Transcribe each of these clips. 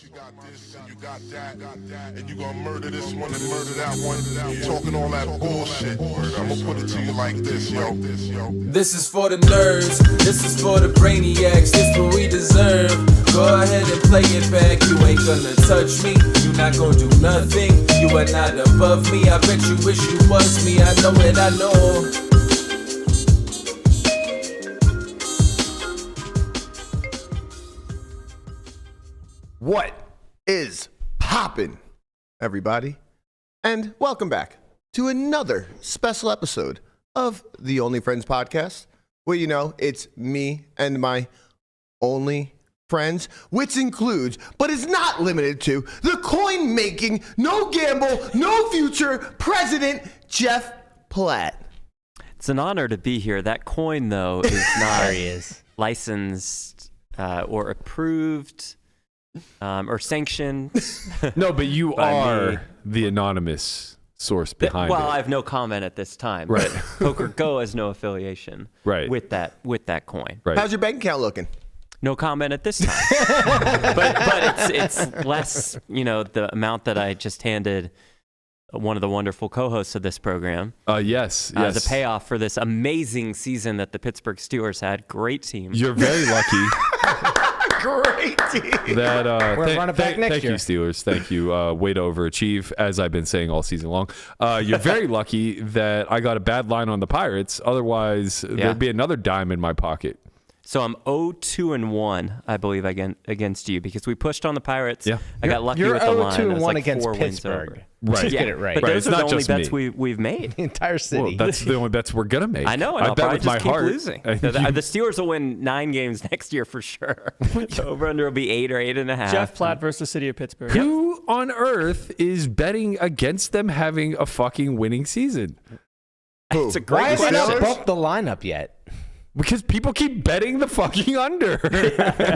You got this and you got that, and you gonna murder this one and murder that one. Talking all that bullshit. I'm gonna put it to you like this, yo. This is for the nerds, this is for the brainiacs, this what we deserve. Go ahead and play it back, you ain't gonna touch me, you not gonna do nothing, you are not above me. I bet you wish you was me, I know it, I know. What is poppin', everybody? And welcome back to another special episode of the Only Friends podcast. Well, you know, it's me and my only friends, which includes, but is not limited to, the coin-making, no gamble, no future president, Jeff Platt. It's an honor to be here. That coin, though, is not There he is. licensed or approved or sanctioned. No, but you by are me. the anonymous source behind Well, I it. have no comment at this time. Right. But Poker Go has no affiliation Right. with that coin. Right. How's your bank account looking? No comment at this time. but it's less, you know, the amount that I just handed one of the wonderful co-hosts of this program. Yes. The payoff for this amazing season that the Pittsburgh Steelers had. Great team. You're very lucky Great team. that. We're running back next thank year. you, Steelers. Thank you. Way to overachieve, as I've been saying all season long. You're very lucky that I got a bad line on the Pirates. Otherwise, there'd be another dime in my pocket. So I'm 0-2-1, I believe, against you because we pushed on the Pirates. Yeah. I got lucky You're with the line. 0-2-1 It was like against 4 wins Pittsburgh. over. Right. Just get it right. But Right, those it's are not the only just bets me. we've made. The entire city. Well, that's the only bets we're gonna make. I know, and I'll bet probably with my just keep heart. losing. The Steelers will win 9 games next year for sure. The over-under will be 8 or 8.5. Jeff Platt versus the city of Pittsburgh. Who on earth is betting against them having a fucking winning season? It's a Why great has they not question. bumped the lineup yet? Because people keep betting the fucking under.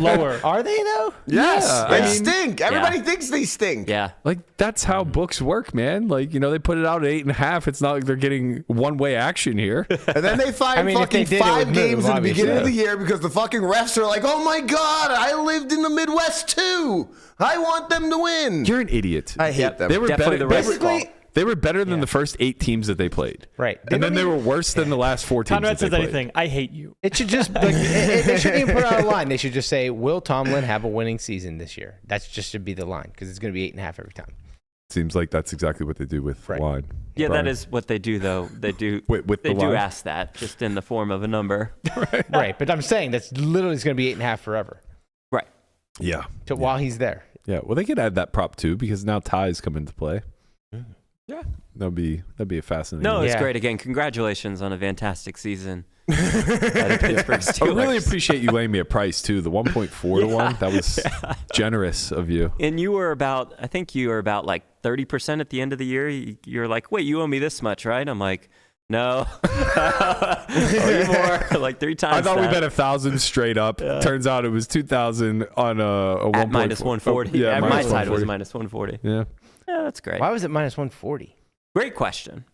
Lower. Are they though? Yes, Yeah, they I mean- stink. Everybody thinks they stink. Yeah. Like, that's how books work, man. Like, you know, they put it out at 8.5. It's not like they're getting one-way action here. And then they find I mean, if they fucking did, it 5 would games move, in the beginning of the obviously. year because the fucking refs are like, oh my God, I lived in the Midwest too. I want them to win. You're an idiot. I hate them. They were Definitely better. the refs' fault. They were better than the first 8 teams that they played. Right. And then they were worse than the last 4 teams Conrad that they says played. anything. I hate you. It should just like they shouldn't even put out a line. They should just say, "Will Tomlin have a winning season this year?" That's just should be the line because it's going to be 8.5 every time. Seems like that's exactly what they do with Right. line. Yeah, Brian. that is what they do, though. They do. With they the do line? ask that, just in the form of a number. Right. But I'm saying that's literally going to be 8.5 forever Right. Yeah. while he's there. Yeah. Well, they could add that prop too because now ties come into play. Yeah. That'd be a fascinating. No, it's Yeah. great. Again, congratulations on a fantastic season. By the Pittsburgh I Steelers. really appreciate you laying me a price too. The 1.4 to 1. That was generous of you. And you were I think you were about like 30% at the end of the year. You're like, wait, you owe me this much, right? I'm like, no. Owe you more. Like 3 times I thought we that. bet 1,000 straight up. Turns out it was 2,000 on a 1. At minus 140. Yeah, At my minus side it was 140. minus 140. Yeah. Yeah, that's great. Why was it minus 140? Great question.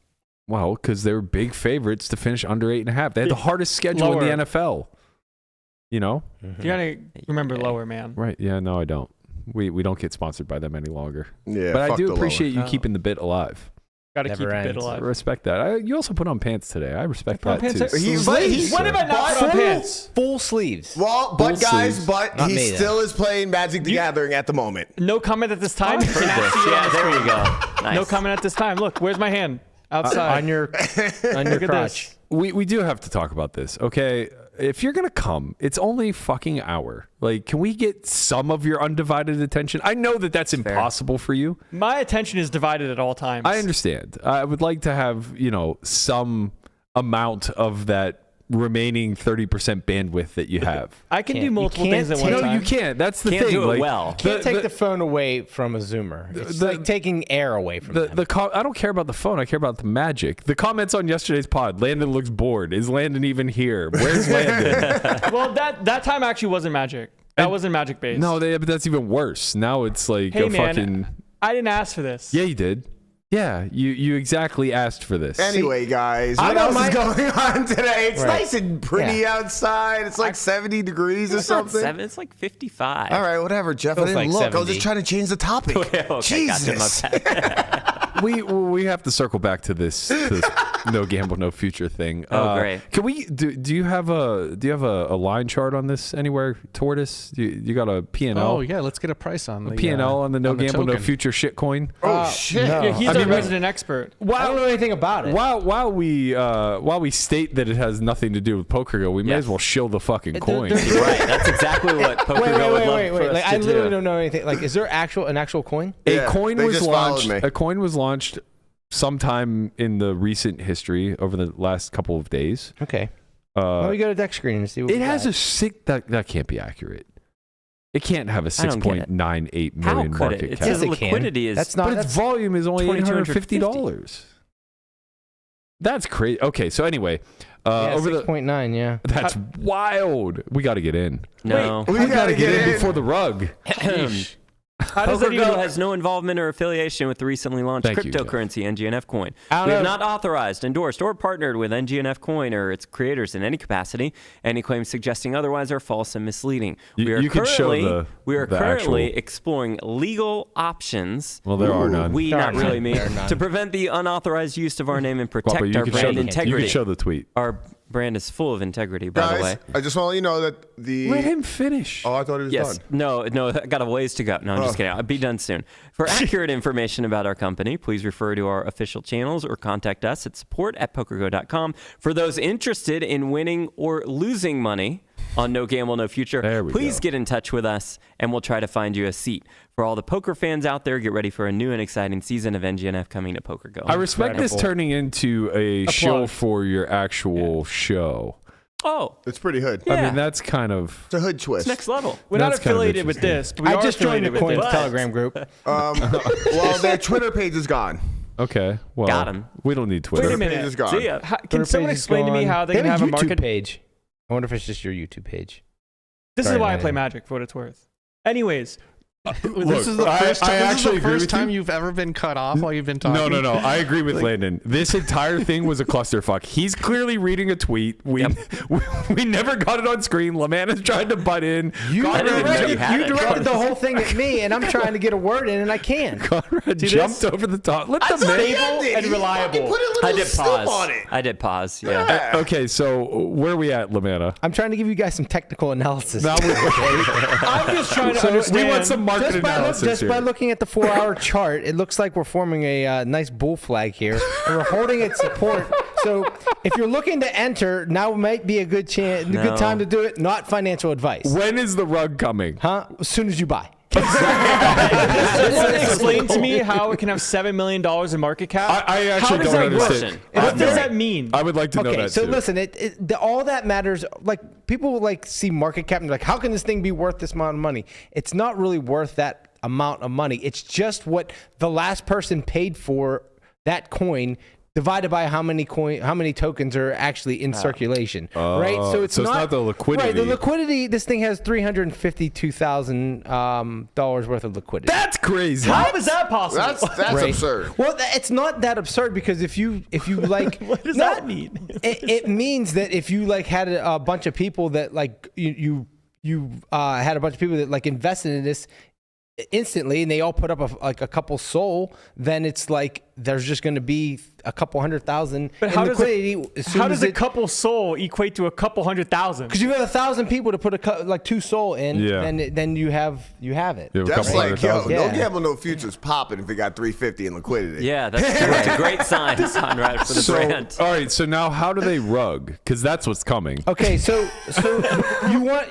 Well, because they were big favorites to finish under 8.5. They had the hardest schedule in the NFL. You know? You gotta remember lower, man. Right. Yeah, no, I don't. We don't get sponsored by them any longer. Yeah, But I fuck do the appreciate you Oh. keeping the bit alive. Gotta Never keep a bit ends. I alive. respect that. You also put on pants today. I respect Put on that pants. too. When have I not put on pants? Full sleeves. Well, but Full guys, sleeves. but Not he me, though. still is playing Magic the Gathering at the moment. No comment at this time. Heard this. Yeah, there you go. Nice. No comment at this time. Look, where's my hand? Outside. on your Look at crotch. this. We do have to talk about this, okay? If you're gonna come, it's only fucking hour. Like, can we get some of your undivided attention? I know that that's impossible for you. My attention is divided at all times. I understand. I would like to have, you know, some amount of that remaining 30% bandwidth that you have. I can Can't- do you multiple can't things at take- one No, time. you can't. That's the Can't thing. do it like, well. Can't take the phone away from a Zoomer. It's like taking air away from them. I don't care about the phone. I care about the magic. The comments on yesterday's pod. Landon looks bored. Is Landon even here? Where's Landon? Well, that time actually wasn't magic. That wasn't magic based. No, but that's even worse. Now it's like Hey, a man. fucking. I didn't ask for this. Yeah, you did. Yeah, you exactly asked for this. Anyway, guys, I what know else my- is going on today? It's Right. nice and pretty outside. It's like 70 degrees or It's not something. 7, it's like 55. All right, whatever, Jeff. I Feels didn't like look. I was 70. just trying to change the topic. Okay, gotcha, Jesus. my bad. we have to circle back to this no gamble, no future thing. Oh, great. Can we do you have a line chart on this anywhere, Tortoise? You got a P&L? Oh yeah, let's get a price on the P&L on the no gamble, no token. future shit coin. Oh, shit. no. Yeah, he's I our mean, resident expert. I don't know anything about it. While we state that it has nothing to do with PokerGo, we may as well shill the fucking coin. Right, that's exactly what PokerGo would love for us Like, to I literally do. don't know anything. Like, is there an actual coin? Yeah, A coin they was just followed launched. me. A coin was launched sometime in the recent history over the last couple of days. Okay. Let me go to deck screen and see what It we has got. a sick that can't be accurate. It can't have a I don't get it. 6.98 How million could market it? It cap. says Yes, it can. liquidity is. That's not. But its volume is only $850. That's crazy. Okay, so anyway, over the 6.9. Yeah. that's wild. We got to get in. no. We gotta get in before the rug. How does that even? PokerGo has no involvement or affiliation with the recently launched Thank you, Jeff. cryptocurrency NGNF Coin. I don't We have know. not authorized, endorsed, or partnered with NGNF Coin or its creators in any capacity. Any claims suggesting otherwise are false and misleading. You could show we are the currently actual- exploring legal options. Well, there are none. We, There not are really none. me, There are none. to prevent the unauthorized use of our name and Well, protect but you our could show brand the, integrity. You could show the tweet. Our brand is full of integrity, by the Guys, way. I just want to let you know that the. Let him finish. Oh, I thought he was Yes. done. No, I got a ways to go. No, I'm just kidding. I'll be done soon. For accurate information about our company, please refer to our official channels or contact us at support@pokergo.com. For those interested in winning or losing money on No Gamble, No Future, There we please go. get in touch with us and we'll try to find you a seat. For all the poker fans out there, get ready for a new and exciting season of NGNF coming to PokerGo. I respect this turning into a show for your actual show. Oh, It's pretty hood. Yeah. I mean, that's kind of. It's a hood twist. next level. We're not That's kind of affiliated with interesting. this, but we I are just joined the affiliated with Coins this. Telegram group. Well, their Twitter page is gone. Okay, well, Got him. we don't need Twitter. Wait a Page minute. is gone. See ya. Can Twitter someone page is explain to me gone. how they They can have a YouTube market page. I wonder if it's just your YouTube page. This Sorry, is why I man. play Magic, for what it's worth. Anyways, This is the I- first I time, actually agree with you. you've ever been cut off while you've been talking. No. I agree with Landon. This entire thing was a clusterfuck. He's clearly reading a tweet. We never got it on screen. Lamanna's tried to butt in. You I didn't know you had it. directed the whole thing at me, and I'm trying to get a word in, and I can't. Conrad See jumped this? over the top. Let the Stable man. and reliable. I did pause. I did pause. Yeah. Okay, so where are we at, Lamanna? I'm trying to give you guys some technical analysis. Now I'm just trying to understand. we want some market analysis Just by here. looking at the 4-hour chart, it looks like we're forming a nice bull flag here, and we're holding its support. So if you're looking to enter, now might be a good chance, a No. good time to do it. Not financial advice, When is the rug coming? huh? As soon as you buy. Someone explain to me how it can have $7 million in market cap. I How actually does don't that work? understand. What does that mean? I would like to know Okay, that so too. listen, all that matters. Like people like see market cap and they're like, how can this thing be worth this amount of money? It's not really worth that amount of money. It's just what the last person paid for that coin divided by how many tokens are actually in circulation, right? So it's not the liquidity. Right, the liquidity. This thing has $352,000 worth of liquidity. That's crazy. How is that possible? That's Right. absurd. Well, it's not that absurd because if you like, What does that mean? It means that if you like had a bunch of people that like you had a bunch of people that like invested in this instantly and they all put up a couple soul, then it's like there's just going to be a couple 100,000 But in how does liquidity. How does a couple soul equate to a couple 100,000? Because you have 1,000 people to put like 2 soul in, Yeah. then you have it. You have a That's couple like, yo, 100,000. no Yeah. gamble, no futures popping if it got 350 in liquidity. Yeah, that's true. It's a great sign, Conrad, for the So, brand. all right. So now, how do they rug? Because that's what's coming. Okay, so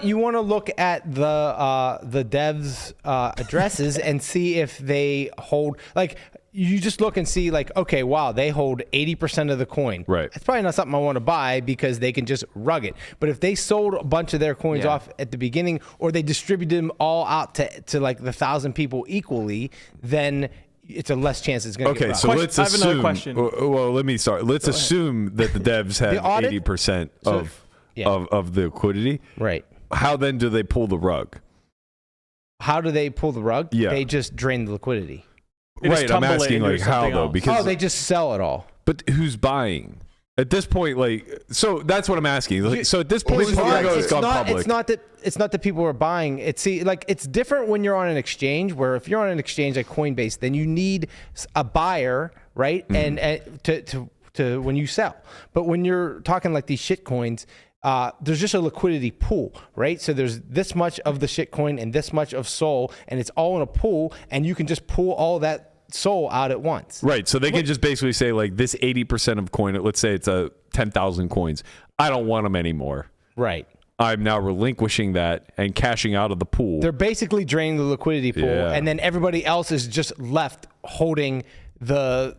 you want to look at the devs' addresses and see if they hold like. You just look and see like, okay, wow, they hold 80% of the coin. Right. It's probably not something I want to buy because they can just rug it. But if they sold a bunch of their coins Yeah. off at the beginning or they distributed them all out to like the 1,000 people equally, then it's a less chance it's going to Okay, get so rugged. let's I have another assume. question. Well, let me start. Let's assume that the devs have The audit- 80% yeah. of the liquidity. Right. How then do they pull the rug? How do they pull the rug? Yeah. They just drain the liquidity. They just Right, I'm tumble it asking into like how something though, else. because they just sell it all. but who's buying? At this point, like, so that's what I'm asking. Like, so at this point, Who's before buying? it's gone public. It's not that people are buying. It's different when you're on an exchange. Where if you're on an exchange like Coinbase, then you need a buyer, right? And to when you sell. But when you're talking like these shit coins, there's just a liquidity pool, right? So there's this much of the shit coin and this much of Sol, and it's all in a pool, and you can just pull all that Sol out at once. Right. So they can just basically say like this 80% of coin, let's say it's a 10,000 coins. I don't want them anymore. Right. I'm now relinquishing that and cashing out of the pool. They're basically draining the liquidity pool, and then everybody else is just left holding the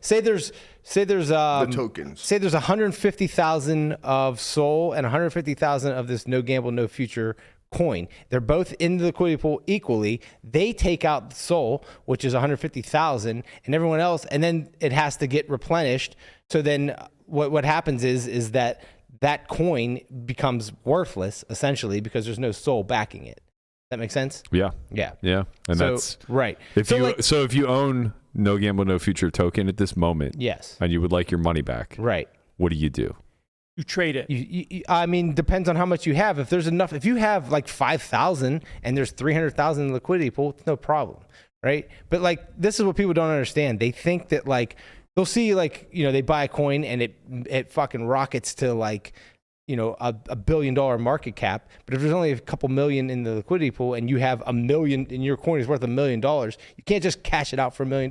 say there's the tokens. Say there's 150,000 of Sol and 150,000 of this no gamble no future coin. They're both in the liquidity pool equally. They take out the Sol, which is 150,000, and everyone else, and then it has to get replenished. So then what happens is that coin becomes worthless essentially because there's no Sol backing it. That makes sense? Yeah. And that's right. If you own no gamble no future token at this moment, yes, and you would like your money back, right? What do you do? You trade it. I mean, depends on how much you have. If there's enough, if you have like 5,000 and there's 300,000 in liquidity pool, it's no problem, right? But like, this is what people don't understand. They think that like, they'll see like, they buy a coin and it fucking rockets to like, $1 billion market cap. But if there's only a couple million in the liquidity pool and you have $1 million and your coin is worth $1 million, you can't just cash it out for $1 million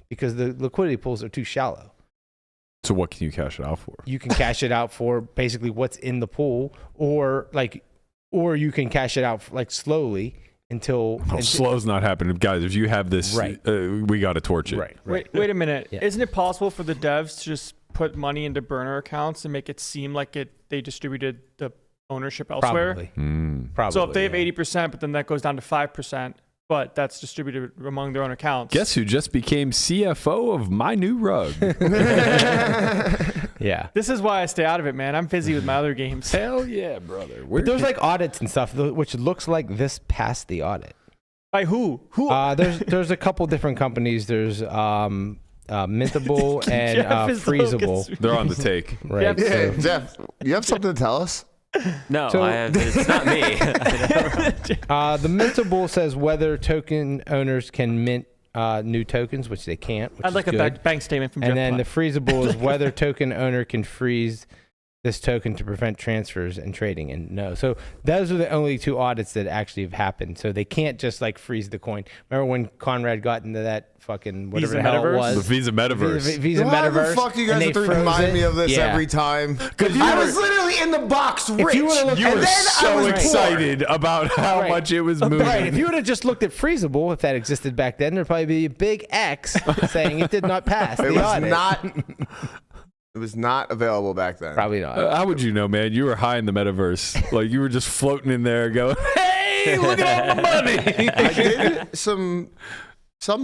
because the liquidity pools are too shallow. So what can you cash it out for? You can cash it out for basically what's in the pool, or you can cash it out like slowly until. Slow's not happening, guys. If you have this, right. We got to torch it. Right. Wait a minute. Yeah. Isn't it possible for the devs to just put money into burner accounts and make it seem like they distributed the ownership elsewhere? Probably. So if they have 80%, but then that goes down to 5%. But that's distributed among their own accounts. Guess who just became CFO of my new rug? Yeah. This is why I stay out of it, man. I'm busy with my other games. Hell yeah, brother. But there's like audits and stuff, which looks like this passed the audit. By who? Who? There's a couple different companies. There's Mintable and Freezable. They're on the take. Right. Yeah, Jeff, you have something to tell us? No, So- it's not me. The Mintable says whether token owners can mint new tokens, which they can't. Which I'd like is a good. bank statement from And Jeff then the Platt. freezable is whether token owner can freeze this token to prevent transfers and trading. And no. So those are the only two audits that actually have happened. So they can't just like freeze the coin. Remember when Conrad got into that fucking whatever Visa the hell Metaverse? it was? The Visa Metaverse. Visa Why Metaverse. the fuck do you and guys they have to froze remind it? me of this Yeah. every time? Because I was literally in the box rich. you would've looked- You and were then I so was poor. excited about how Right. much it was moving. Right. If you would have just looked at freezable, if that existed back then, there'd probably be a big X saying it did not pass It the was audit. not. It was not available back then. Probably not. How would you know, man? You were high in the metaverse. Like you were just floating in there going, hey, look at all the money. I did some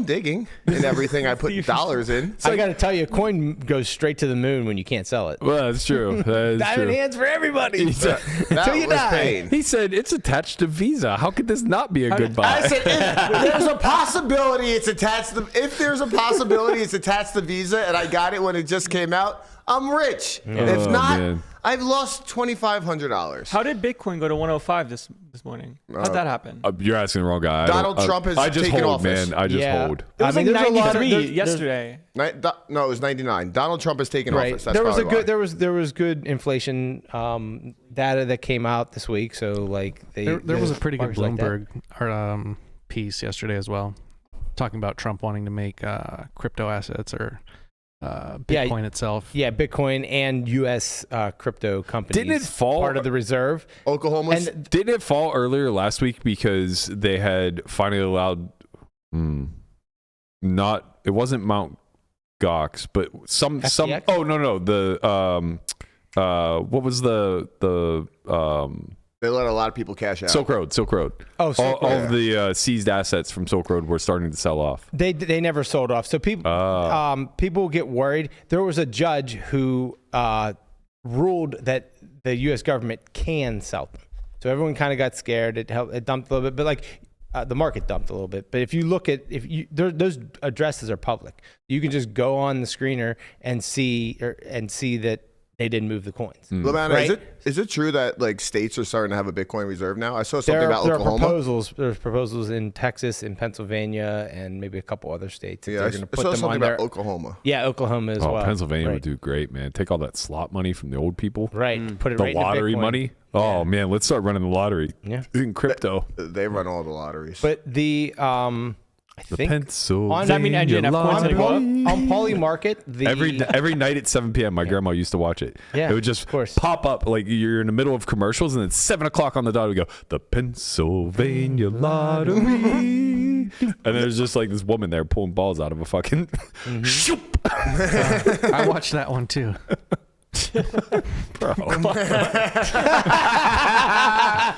digging and everything. I put dollars in. I got to tell you, a coin goes straight to the moon when you can't sell it. Well, that's true. That is Diamond true. hands for everybody. That Till you was die. pain. He said it's attached to Visa. How could this not be a good buy? I said, if there's a possibility it's attached to. If there's a possibility it's attached to Visa, and I got it when it just came out, I'm rich. If not, man. I've lost $2,500. How did Bitcoin go to 105 this morning? How'd that happen? You're asking the wrong guy. Donald Trump has I just taken hold, office. man. I just Yeah. hold. It was I mean, like there's a lot of- 93 there's- yesterday. No, it was 99. Donald Trump has taken Right. office. That's There was a probably good. why. There was good inflation data that came out this week. So like There was a pretty good markets like that. Bloomberg piece yesterday as well, talking about Trump wanting to make crypto assets or Bitcoin itself. Yeah, Bitcoin and U.S. Crypto companies. Didn't it fall- part of the reserve? Oklahoma's. And Didn't it fall earlier last week because they had finally allowed it wasn't Mount Gox, but some FTX? oh no the what was the they let a lot of people cash out. Silk Road. Oh, Silk all Road. of the seized assets from Silk Road were starting to sell off. They never sold off. So people get worried. There was a judge who ruled that the U.S. government can sell them. So everyone kind of got scared. It dumped a little bit, but like the market dumped a little bit. But if you look at those addresses are public, you can just go on the screener and see that they didn't move the coins. Lamanna, Right? is it true that like states are starting to have a Bitcoin reserve now? I saw something about Oklahoma. There's proposals in Texas, in Pennsylvania, and maybe a couple other states. Yeah, I saw something about Oklahoma. Yeah, Oklahoma as well. Pennsylvania would do great, man. Take all that slot money from the old people. Right. Put it The right lottery into Bitcoin. money. Oh, man, let's start running the lottery. Yeah. In crypto. They run all the lotteries. But I think Pennsylvania Does that mean NGNF coins are going on Poly Market, every night at 7 p.m. my grandma used to watch it. Yeah, it would just of course. pop up like you're in the middle of commercials, and then 7 o'clock on the dot we go, the Pennsylvania Lottery, and there's just like this woman there pulling balls out of a fucking shoop. I watched that one too. Bro.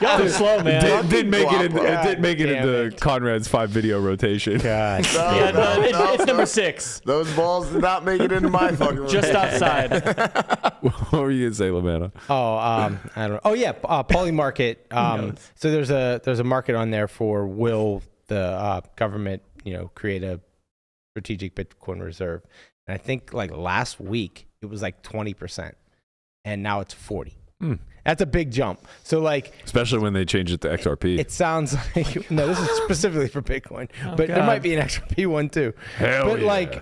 Y'all are slow, man. It did make it damn into it. Conrad's 5-video rotation. God. It's number 6. Those balls did not make it into my fucking Just outside. What were you gonna say, Lamanna? I don't know. Oh yeah, Poly Market. So there's a market on there for will the government create a strategic Bitcoin reserve, and I think like last week it was like 20%, and now it's 40. That's a big jump. So like, Especially when they changed it to XRP. it sounds like no, this is specifically for Bitcoin, but there God. might be an XRP one too. Hell but yeah. like,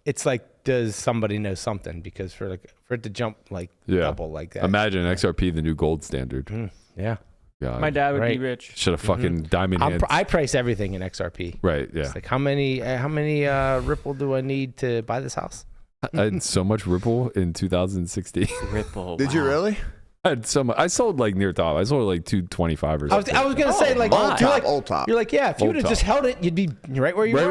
it's like, does somebody know something? Because for it to jump like double like that. Imagine XRP the new gold standard. Yeah. God. My dad would be Right. rich. Should have fucking diamond hands. I price everything in XRP. Right, yeah. It's like how many Ripple do I need to buy this house? I had so much Ripple in 2016. Ripple. Did you really? I had so much. I sold like near top. I sold like 225 or I was something. gonna say like Old you're top, like old top. You're like, yeah, if you Old would have just top. held it, you'd be right where you Right, are.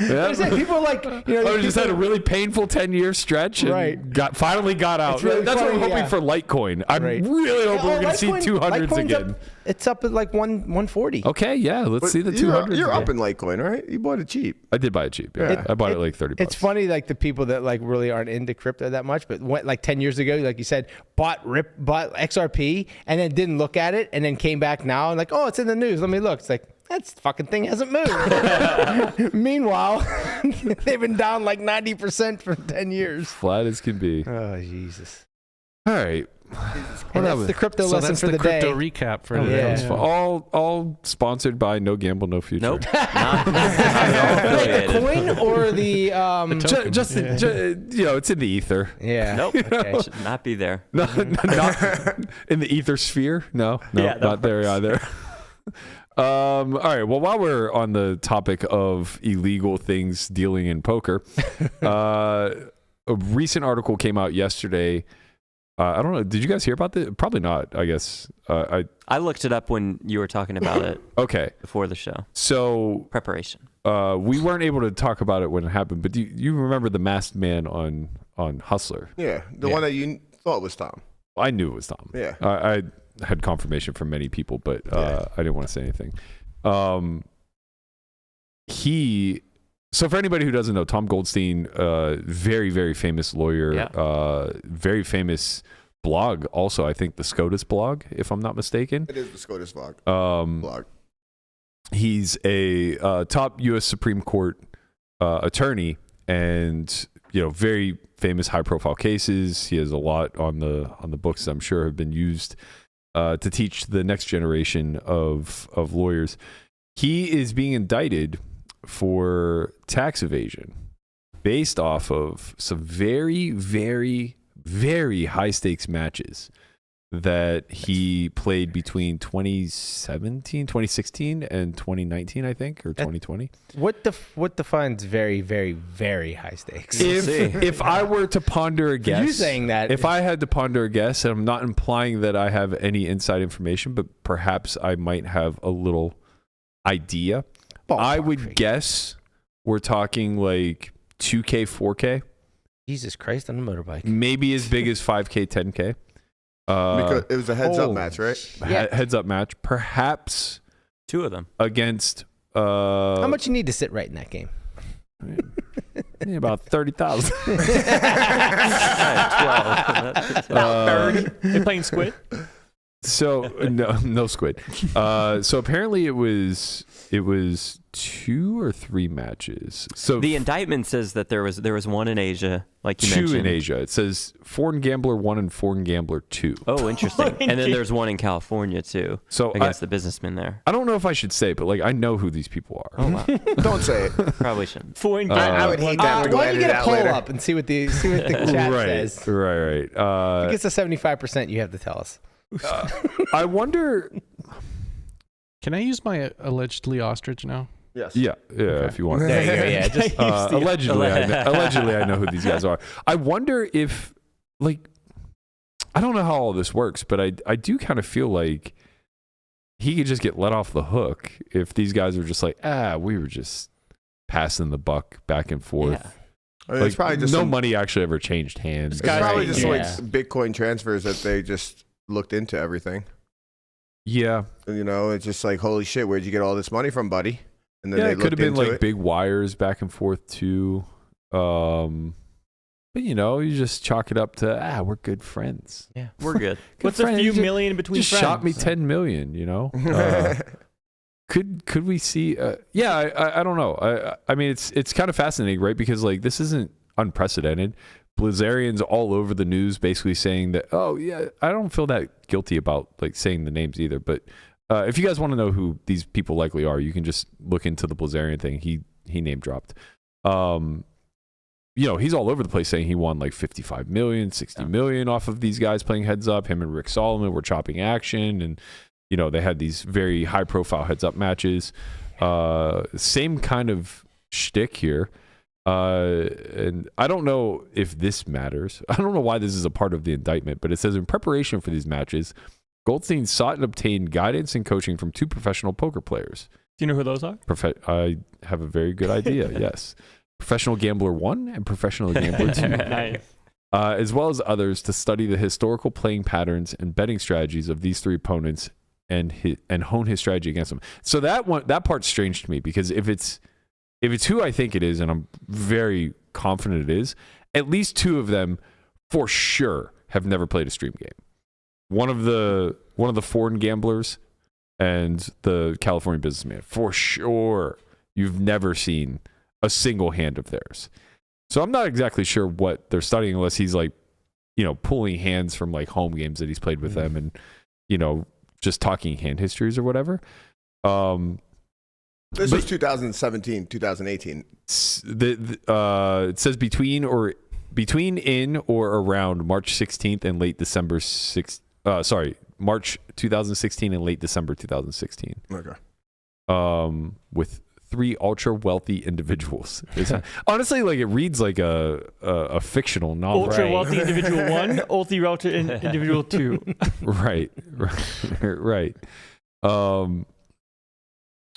Yeah. I said, people are like, I just had a really painful 10-year stretch and Right. finally got out. really That's what I'm funny, hoping yeah. for Litecoin. I'm Right. really hoping we're going to see Litecoin- 200s Litecoin's again. It's up at like 140. Okay, yeah, let's But see the you're 200s. You're again. up in Litecoin, right? You bought it cheap. I did buy it cheap. Yeah. I bought it like 30 bucks. It's funny, like the people that like really aren't into crypto that much, but went like 10 years ago, like you said, bought XRP and then didn't look at it and then came back now and like, oh, it's in the news. Let me look. It's like, that fucking thing hasn't moved. Meanwhile, they've been down like 90% for 10 years. Flat as can be. Oh, Jesus. All right. And that's the crypto lesson that's for the the day. crypto recap for Yeah. today. It's all sponsored by No Gamble, No Future. Nope. Not at all Wait, the affiliated. coin or the Just it's in the ether. yeah. Nope. Okay. Should not be there. Not in the ether sphere. No, Yeah, not there either. All right. Well, while we're on the topic of illegal things dealing in poker, a recent article came out yesterday. I don't know. Did you guys hear about this? Probably not. I guess. I looked it up when you were talking about it Okay. before the show. So Preparation. we weren't able to talk about it when it happened, but do you remember the masked man on Hustler? Yeah, the one that you thought was Tom. I knew it was Tom. Yeah. I had confirmation from many people, but I didn't want to say anything. So for anybody who doesn't know, Tom Goldstein, very, very famous lawyer, very famous blog. Also, I think the SCOTUS blog, if I'm not mistaken. It is the SCOTUS blog. He's a top U.S. Supreme Court attorney, and very famous, high-profile cases. He has a lot on the books. I'm sure have been used to teach the next generation of lawyers. He is being indicted for tax evasion based off of some very, very, very high stakes matches that he played between 2016 and 2019, I think, or 2020. What defines very, very, very high stakes? If I were to ponder a guess, You saying that? if I had to ponder a guess, and I'm not implying that I have any inside information, but perhaps I might have a little idea. I would guess we're talking like 2K, 4K. Jesus Christ on a motorbike. Maybe as big as 5K, 10K. Because it was a heads-up match, right? Heads-up match. Perhaps 2 of them. against... How much you need to sit right in that game? About 30,000. 12. 30. They playing Squid? So no squid. So apparently it was 2 or 3 matches. So The indictment says that there was one in Asia, like you 2 mentioned. in Asia. It says Foreign Gambler 1 and Foreign Gambler 2. Oh, interesting. And then there's one in California too. So against the businessmen there. I don't know if I should say, but like I know who these people are. Oh wow. Don't say it. Probably shouldn't. I would hate that. Why don't you get a poll up and see what the chat says? Right. I think it's a 75%. You have to tell us. I wonder. Can I use my allegedly ostrich now? Yes. Yeah, if you want. There you go. Yeah, just Allegedly, I know who these guys are. I wonder if, like, I don't know how all this works, but I do kind of feel like he could just get let off the hook if these guys were just like, we were just passing the buck back and forth. Yeah. I mean, Like, it's probably just no money actually ever changed hands. It's probably just like Yeah. Bitcoin transfers that they just looked into everything. Yeah, And, you know, it's just like, holy shit, where'd you get all this money from, buddy? And then yeah, they it could have looked been into like it. big wires back and forth too. But you know, you just chalk it up to we're good friends. Yeah, we're good. What's a friends. few You million between just friends? shot me 10 million. You know. Could we see? I don't know. I mean, it's kind of fascinating, right? Because like this isn't unprecedented. Blazarians all over the news, basically saying that. Oh yeah, I don't feel that guilty about like saying the names either. But if you guys want to know who these people likely are, you can just look into the Blazarian thing. He name dropped. You know, he's all over the place saying he won like 55 million, 60 million off of these guys playing heads up. Him and Rick Solomon were chopping action, and you know, they had these very high profile heads up matches. Same kind of shtick here. And I don't know if this matters. I don't know why this is a part of the indictment, but it says in preparation for these matches, Goldstein sought and obtained guidance and coaching from 2 professional poker players. Do you know who those are? I have a very good idea. Yes. Professional Gambler 1 and Professional Gambler 2. Nice. As well as others to study the historical playing patterns and betting strategies of these 3 opponents and hone his strategy against them. So that part's strange to me, because if it's who I think it is, and I'm very confident it is, at least 2 of them for sure have never played a stream game. One of the foreign gamblers and the California businessman, for sure, you've never seen a single hand of theirs. So I'm not exactly sure what they're studying, unless he's like, you know, pulling hands from like home games that he's played with them, and you know, just talking hand histories or whatever. This was 2017, 2018. It says between in or around March 16th and late December 6th. March 2016 and late December 2016. Okay. With 3 ultra wealthy individuals. Honestly, like it reads like a fictional novel. Ultra wealthy individual 1, ultra wealthy individual 2. Right.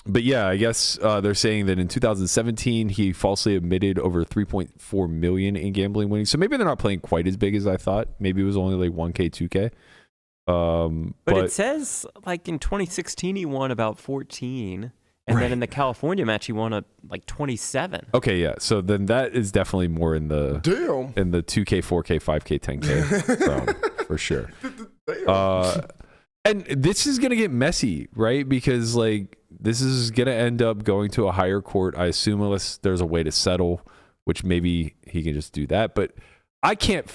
But yeah, I guess they're saying that in 2017 he falsely admitted over 3.4 million in gambling winnings. So maybe they're not playing quite as big as I thought. Maybe it was only like 1K, 2K. But it says like in 2016 he won about 14, and then in the California match he won like 27. Okay, yeah. So then that is definitely more in the 2K, 4K, 5K, 10K realm, for sure. And this is gonna get messy, right? Because like this is gonna end up going to a higher court, I assume, unless there's a way to settle, which maybe he can just do that. But I can't.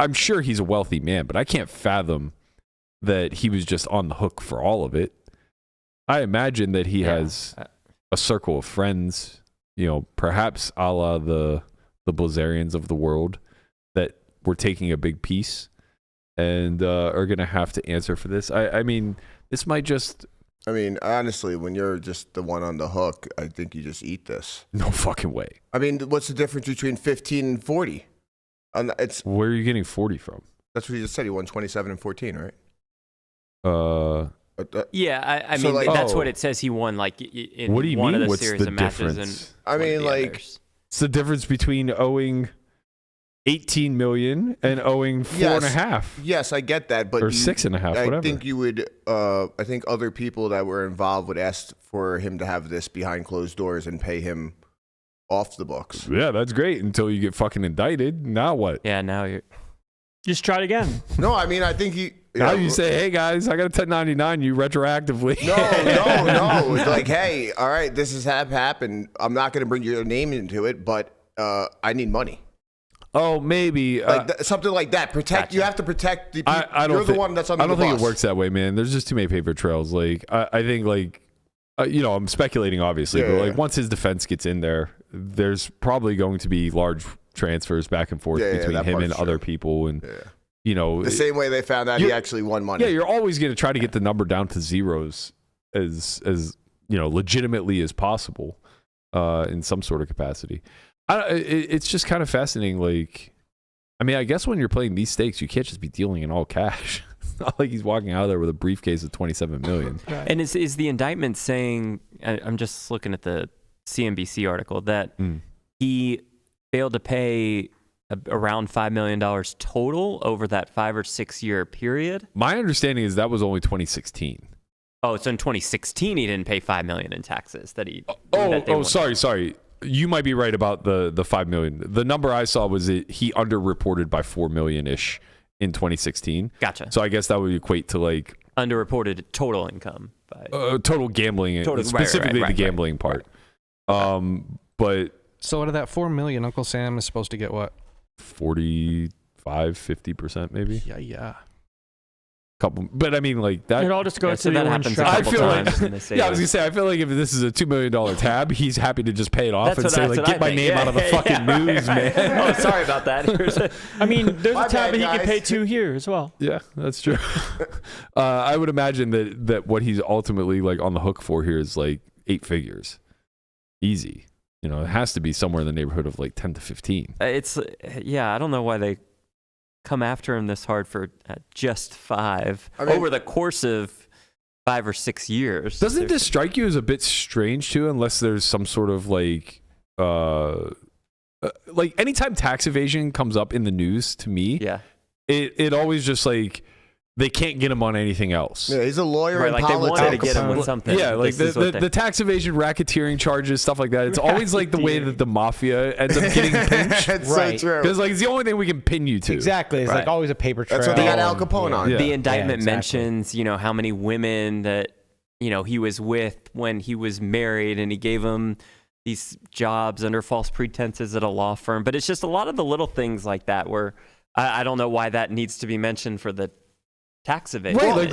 I'm sure he's a wealthy man, but I can't fathom that he was just on the hook for all of it. I imagine that he has a circle of friends, you know, perhaps a la the Blazarians of the world, that were taking a big piece and are going to have to answer for this. I mean, this might just... I mean, honestly, when you're just the one on the hook, I think you just eat this. No fucking way. I mean, what's the difference between 15 and 40? Where are you getting 40 from? That's what he just said. He won 27 and 14, right? Yeah, I So, mean, like- that's what it says he won, like in What do you one mean? of the What's series the of matches. difference? I mean, the like, others. It's the difference between owing 18 million and owing 4.5. Yes, I get that, but or 6.5, whatever. I think you would. I think other people that were involved would ask for him to have this behind closed doors and pay him off the books. Yeah, that's great until you get fucking indicted. Now what? Yeah, now you're... Just try it again. No, I mean, I think he. Now you say, hey guys, I got a 1099 you retroactively. No. It's like, hey, all right, this has happened. I'm not going to bring your name into it, but I need money. Oh, maybe Something like that. Protect. Gotcha. You have to protect the people. You're the one that's under I don't the think bus. it works that way, man. There's just too many paper trails. Like I think I'm speculating obviously, but like once his defense gets in there, there's probably going to be large transfers back and forth between him and other people, and the same way they found out he actually won money. Yeah, you're always going to try to get the number down to zeros as legitimately as possible in some sort of capacity. It's just kind of fascinating. Like, I mean, I guess when you're playing these stakes, you can't just be dealing in all cash. It's not like he's walking out of there with a briefcase of $27 million. Right. And is the indictment saying? I'm just looking at the CNBC article that he failed to pay around $5 million total over that 5 or 6 year period. My understanding is that was only 2016. Oh, so in 2016 he didn't pay $5 million in taxes that he. Sorry. You might be right about the $5 million. The number I saw was he underreported by $4 million ish in 2016. Gotcha. So I guess that would equate to like underreported total income by total gambling, specifically the gambling part. But So out of that $4 million, Uncle Sam is supposed to get what? 45-50% maybe. Yeah. Couple, but I mean, like that. It all just goes so to that the happens a I couple feel like, times. And they say I was gonna say, I feel like if this is a $2 million tab, he's happy to just pay it off and say, like, get my name out of the fucking news, man. Oh, sorry about that. I mean, there's My a tab bad, that he guys. can pay 2 here as well. Yeah, that's true. I would imagine that what he's ultimately like on the hook for here is like 8 figures, easy. It has to be somewhere in the neighborhood of like 10 to 15. I don't know why they come after him this hard for just 5 over the course of 5 or 6 years. Doesn't this strike you as a bit strange too, unless there's some sort of like anytime tax evasion comes up in the news to me, it always just like they can't get him on anything else. Yeah, he's a lawyer in like politics. they wanted to get him with something. Yeah, like the tax evasion, racketeering charges, stuff like that. It's always like the way that the mafia ends up getting pinched. It's so true. Because like it's the only thing we can pin you to. Exactly. It's like always a paper trail. That's what they got Al Capone on. Yeah. The indictment exactly. mentions, how many women that, he was with when he was married, and he gave them these jobs under false pretenses at a law firm. But it's just a lot of the little things like that where I don't know why that needs to be mentioned for the tax evasion. Right,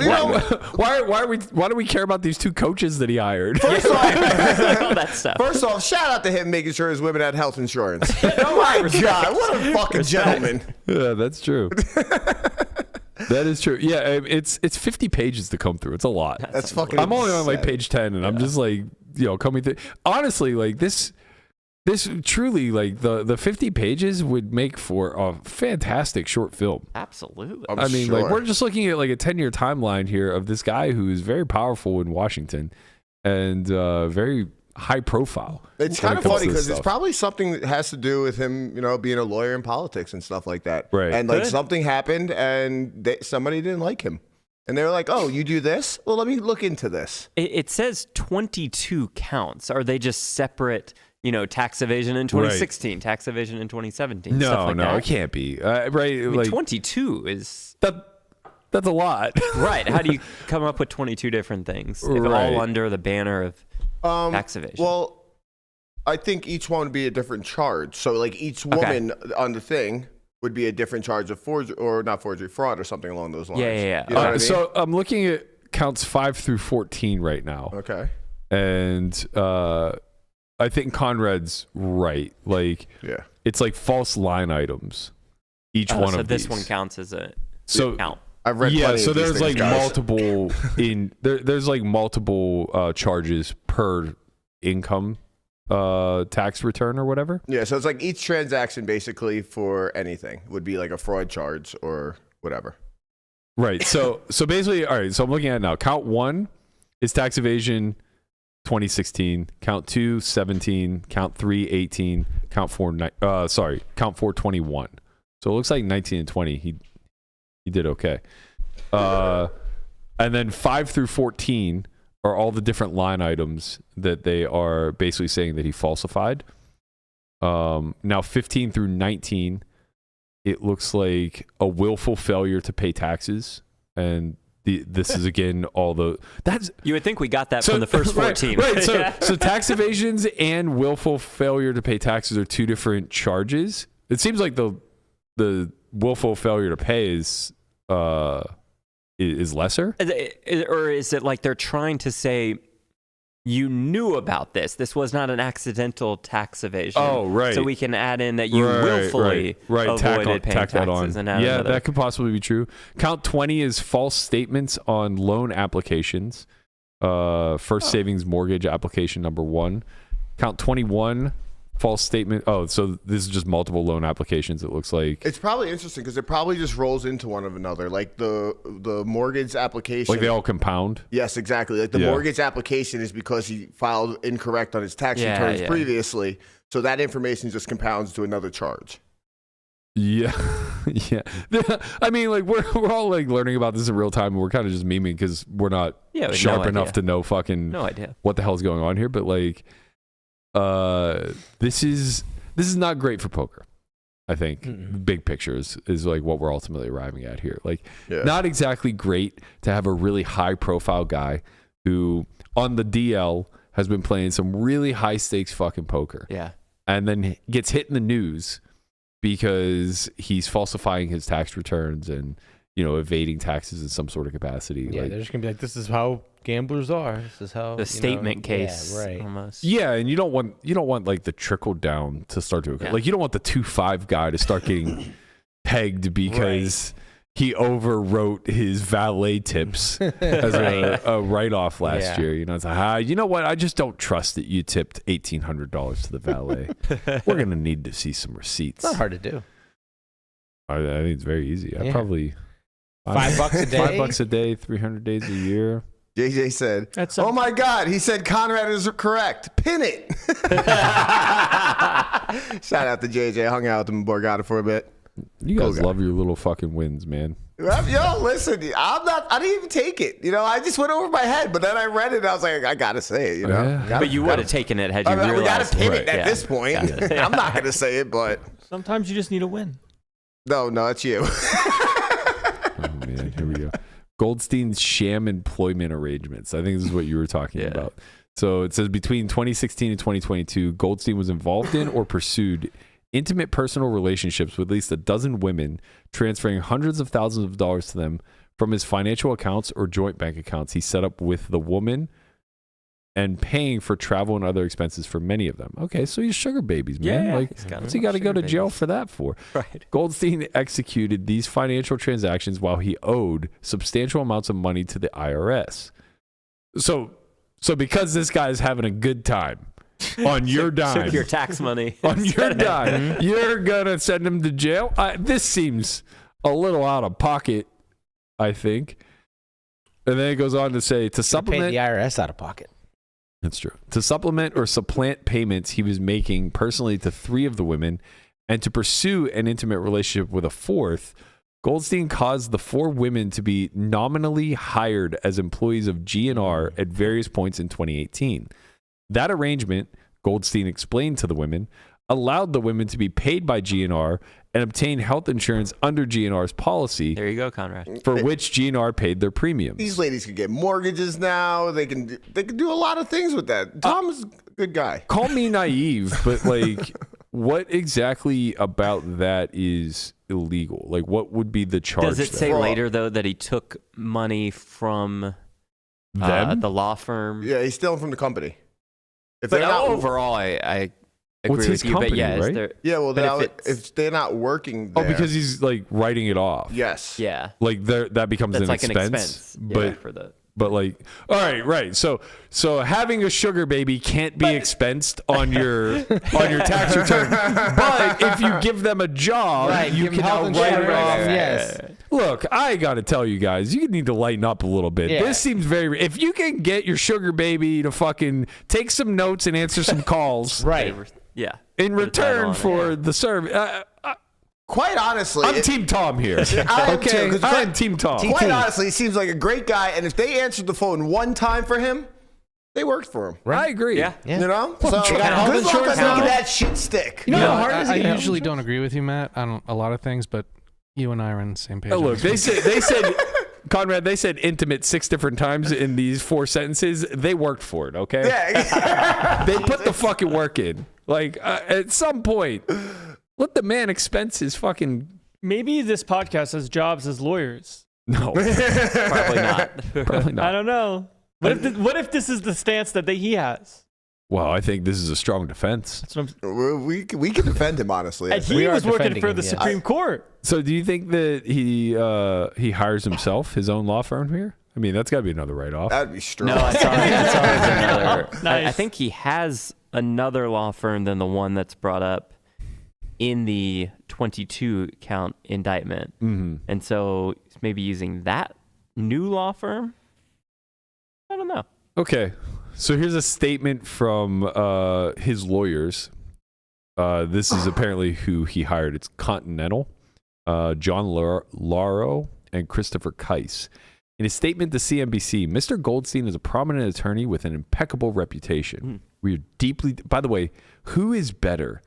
why do we care about these 2 coaches that he hired? First all that stuff. First off, shout out to him making sure his women had health insurance. Oh my God, what a fucking gentleman. Yeah, that's true. That is true. Yeah, it's 50 pages to come through. It's a lot. That's fucking I'm only on like insane. page 10, and I'm just like, coming through. Honestly, like this truly, like the 50 pages would make for a fantastic short film. Absolutely. I mean, like we're just looking at like a 10-year timeline here of this guy who is very powerful in Washington and very high profile. It's kind of funny because it's probably something that has to do with him, being a lawyer in politics and stuff like that. Right. And like something happened and somebody didn't like him. And they were like, oh, you do this? Well, let me look into this. It says 22 counts. Are they just separate, tax evasion in 2016, tax evasion in 2017? stuff like that? It can't be. Right. I mean, like 22 is... That's a lot. Right. How do you come up with 22 different things? If all under the banner of tax evasion. Well, I think each one would be a different charge. So like each woman on the thing would be a different charge of forgery, or not forgery, fraud or something along those lines. Yeah. You know what I mean? So I'm looking at counts 5 through 14 right now. Okay. And I think Conrad's right. Like, it's like false line items. Each one of these. So this one counts as a count. I've read plenty so of these there's things, like guys. multiple there's like multiple charges per income tax return or whatever. Yeah, so it's like each transaction basically for anything would be like a fraud charge or whatever. Right. So basically, all right, so I'm looking at it now. Count 1 is tax evasion 2016, count 2 17, count 3 18, count 4 21. So it looks like 19 and 20 he did okay. And then 5 through 14 are all the different line items that they are basically saying that he falsified. Now 15 through 19 it looks like a willful failure to pay taxes, and this is again that's You would think we got that from the first 14. right. So tax evasions and willful failure to pay taxes are two different charges. It seems like the willful failure to pay is lesser, or is it like they're trying to say you knew about this? This was not an accidental tax evasion. Oh, right. So we can add in that you willfully avoided paying taxes. And add another. That could possibly be true. Count 20 is false statements on loan applications. First savings mortgage application number 1. Count 21. False statement. Oh, so this is just multiple loan applications, it looks like. It's probably interesting because it probably just rolls into one of another. Like the mortgage application. Like they all compound? Yes, exactly. Like the mortgage application is because he filed incorrect on his tax returns previously. So that information just compounds to another charge. Yeah. Yeah. I mean, like we're all like learning about this in real time, and we're kind of just memeing because we're not sharp enough to know fucking what the hell's going on here. But like, this is not great for poker. I think big picture is like what we're ultimately arriving at here. Like, not exactly great to have a really high profile guy who on the DL has been playing some really high stakes fucking poker. Yeah. And then gets hit in the news because he's falsifying his tax returns and, you know, evading taxes in some sort of capacity. Yeah, they're just gonna be like, this is how gamblers are. This is how the statement case. Yeah, right. Almost. Yeah, and you don't want like the trickle down to start to occur. Like you don't want the 2-5 guy to start getting pegged because he overwrote his valet tips as a write-off last year. You know, it's like, you know what? I just don't trust that you tipped $1,800 to the valet. We're gonna need to see some receipts. It's not hard to do. I think it's very easy. I probably $5 a day. $5 a day, 300 days a year. JJ said, "Oh my God!" He said, "Conrad is correct. Pin it." Shout out to JJ. Hung out with him in Borgata for a bit. You guys love your little fucking wins, man. Yo, listen, I didn't even take it. You know, I just went over my head, but then I read it and I was like, I gotta say it. You know, but you would have taken it had you realized. We gotta pin it at this point. I'm not gonna say it, but sometimes you just need a win. No, it's you. Oh man, here we go. Goldstein's sham employment arrangements. I think this is what you were talking about. So it says between 2016 and 2022, Goldstein was involved in or pursued intimate personal relationships with at least a dozen women, transferring hundreds of thousands of dollars to them from his financial accounts or joint bank accounts he set up with the woman and paying for travel and other expenses for many of them. Okay, so he's sugar babies, man. Yeah, like, what's he got to go to jail for that for? Right. Goldstein executed these financial transactions while he owed substantial amounts of money to the IRS. So because this guy is having a good time on your dime, took your tax money on your dime, you're gonna send him to jail. This seems a little out of pocket, I think. And then it goes on to say to supplement pay the IRS out of pocket. That's true. To supplement or supplant payments he was making personally to 3 of the women and to pursue an intimate relationship with a 4th, Goldstein caused the 4 women to be nominally hired as employees of GNR at various points in 2018. That arrangement, Goldstein explained to the women, allowed the women to be paid by GNR and obtain health insurance under GNR's policy. There you go, Conrad. For which GNR paid their premiums. These ladies can get mortgages now. They can do a lot of things with that. Tom's a good guy. Call me naive, but like, what exactly about that is illegal? Like, what would be the charge? Does it say later though that he took money from the law firm? Yeah, he's stealing from the company. If But overall, I agree What's his with you. company, But yeah, right? if they're not working there. Oh, because he's like writing it off. Yes. Yeah. Like that becomes That's an like expense. an expense. But for the but like, all right. So having a sugar baby can't be expensed on your tax return. But if you give them a job, you can now write it off. Yes. Look, I got to tell you guys, you need to lighten up a little bit. Yeah. This seems very. If you can get your sugar baby to fucking take some notes and answer some calls, Right. Yeah. in return for the service. Quite honestly, I'm Team Tom here. I am too, Okay, 'cause I'm Team Tom. Quite honestly, he seems like a great guy. And if they answered the phone one time for him, They worked for him. I agree. Yeah. You know? Well, So they got health good luck on insurance now. making that shit stick. You know No, how hard it is to I get health usually insurance? don't agree with you, Matt, on a lot of things, but you and I are on the same page. Oh, on look, this they said, Conrad, they said intimate 6 different times in these 4 sentences. They worked for it, okay? Yeah. They put the fucking work in. Like, at some point, let the man expense his fucking... Maybe this podcast has jobs as lawyers. No. Probably not. Probably not. I don't know. What if this is the stance that he has? Well, I think this is a strong defense. That's what I'm, we can defend him, honestly. I and think. he are was working defending for him, the yes. Supreme Court. So do you think that he hires himself, his own law firm here? I mean, that's got to be another write-off. That'd be strong. No, I saw another. Nice. I think he has another law firm than the one that's brought up in the 22 count indictment. Mm-hmm. And so he's maybe using that new law firm. I don't know. Okay. So here's a statement from his lawyers. This is apparently who he hired. It's Continental, John Lauro, and Christopher Keiss. In his statement to CNBC, Mr. Goldstein is a prominent attorney with an impeccable reputation. We are deeply... By the way, who is better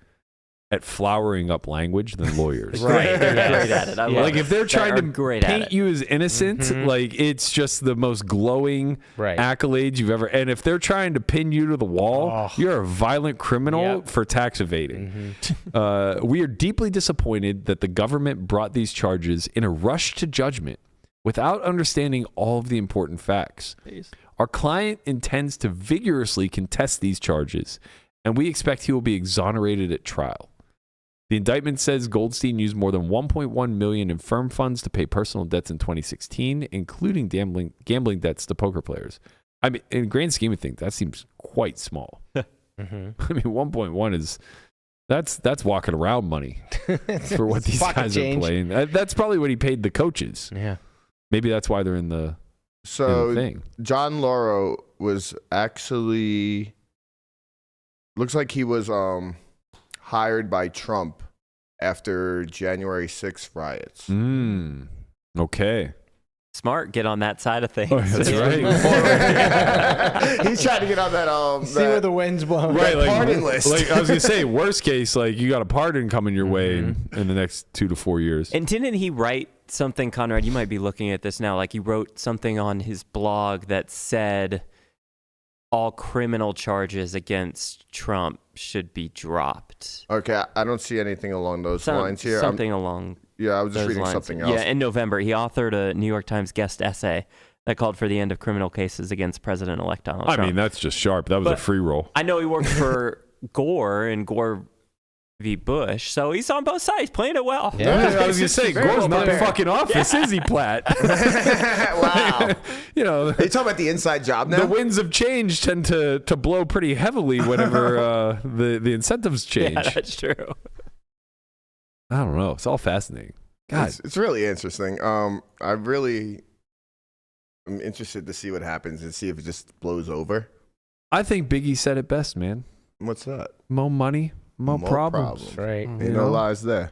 at flowering up language than lawyers? Right. They're great at it. I love Like it. if they're trying They to are great at paint it. you as innocent, like it's just the most glowing Right. accolades you've ever. And if they're trying to pin you to the wall, you're a violent criminal Yep. for tax evading. We are deeply disappointed that the government brought these charges in a rush to judgment without understanding all of the important facts. Our client intends to vigorously contest these charges, and we expect he will be exonerated at trial. The indictment says Goldstein used more than $1.1 million in firm funds to pay personal debts in 2016, including gambling debts to poker players. I mean, in the grand scheme of things, that seems quite small. I mean, 1.1 is that's walking around money for what these Pocket guys change. are playing. That's probably what he paid the coaches. Yeah. Maybe that's why they're in the So thing. John Lauro was actually looks like he was hired by Trump after January 6th riots. Okay. Smart. Get on that side of things. Oh, that's right. He's trying to get on that See where the wind's blowing. Right, like, pardon list. Like I was gonna say, worst case, like you got a pardon coming your way in the next 2 to 4 years. And didn't he write something, Conrad? You might be looking at this now. Like he wrote something on his blog that said all criminal charges against Trump should be dropped. Okay, I don't see anything along those lines here. Something along Yeah, I was just those reading lines. something else. Yeah, in November, he authored a New York Times guest essay that called for the end of criminal cases against President-elect Donald Trump. I mean, that's just sharp. That was a But free roll. I know he worked for Gore and Gore v. Bush, so he's on both sides, playing it well. Yeah. I was gonna say, Very Gore's well not in prepared. fucking office, is he, Platt? Wow. You know, Are you talking about the inside job now? the winds of change tend to blow pretty heavily whenever the incentives change. Yeah, that's true. I don't know. It's all fascinating. God, It's really interesting. I really am interested to see what happens and see if it just blows over. I think Biggie said it best, man. What's that? More money, more problems. Right. You Ain't know? no lies there.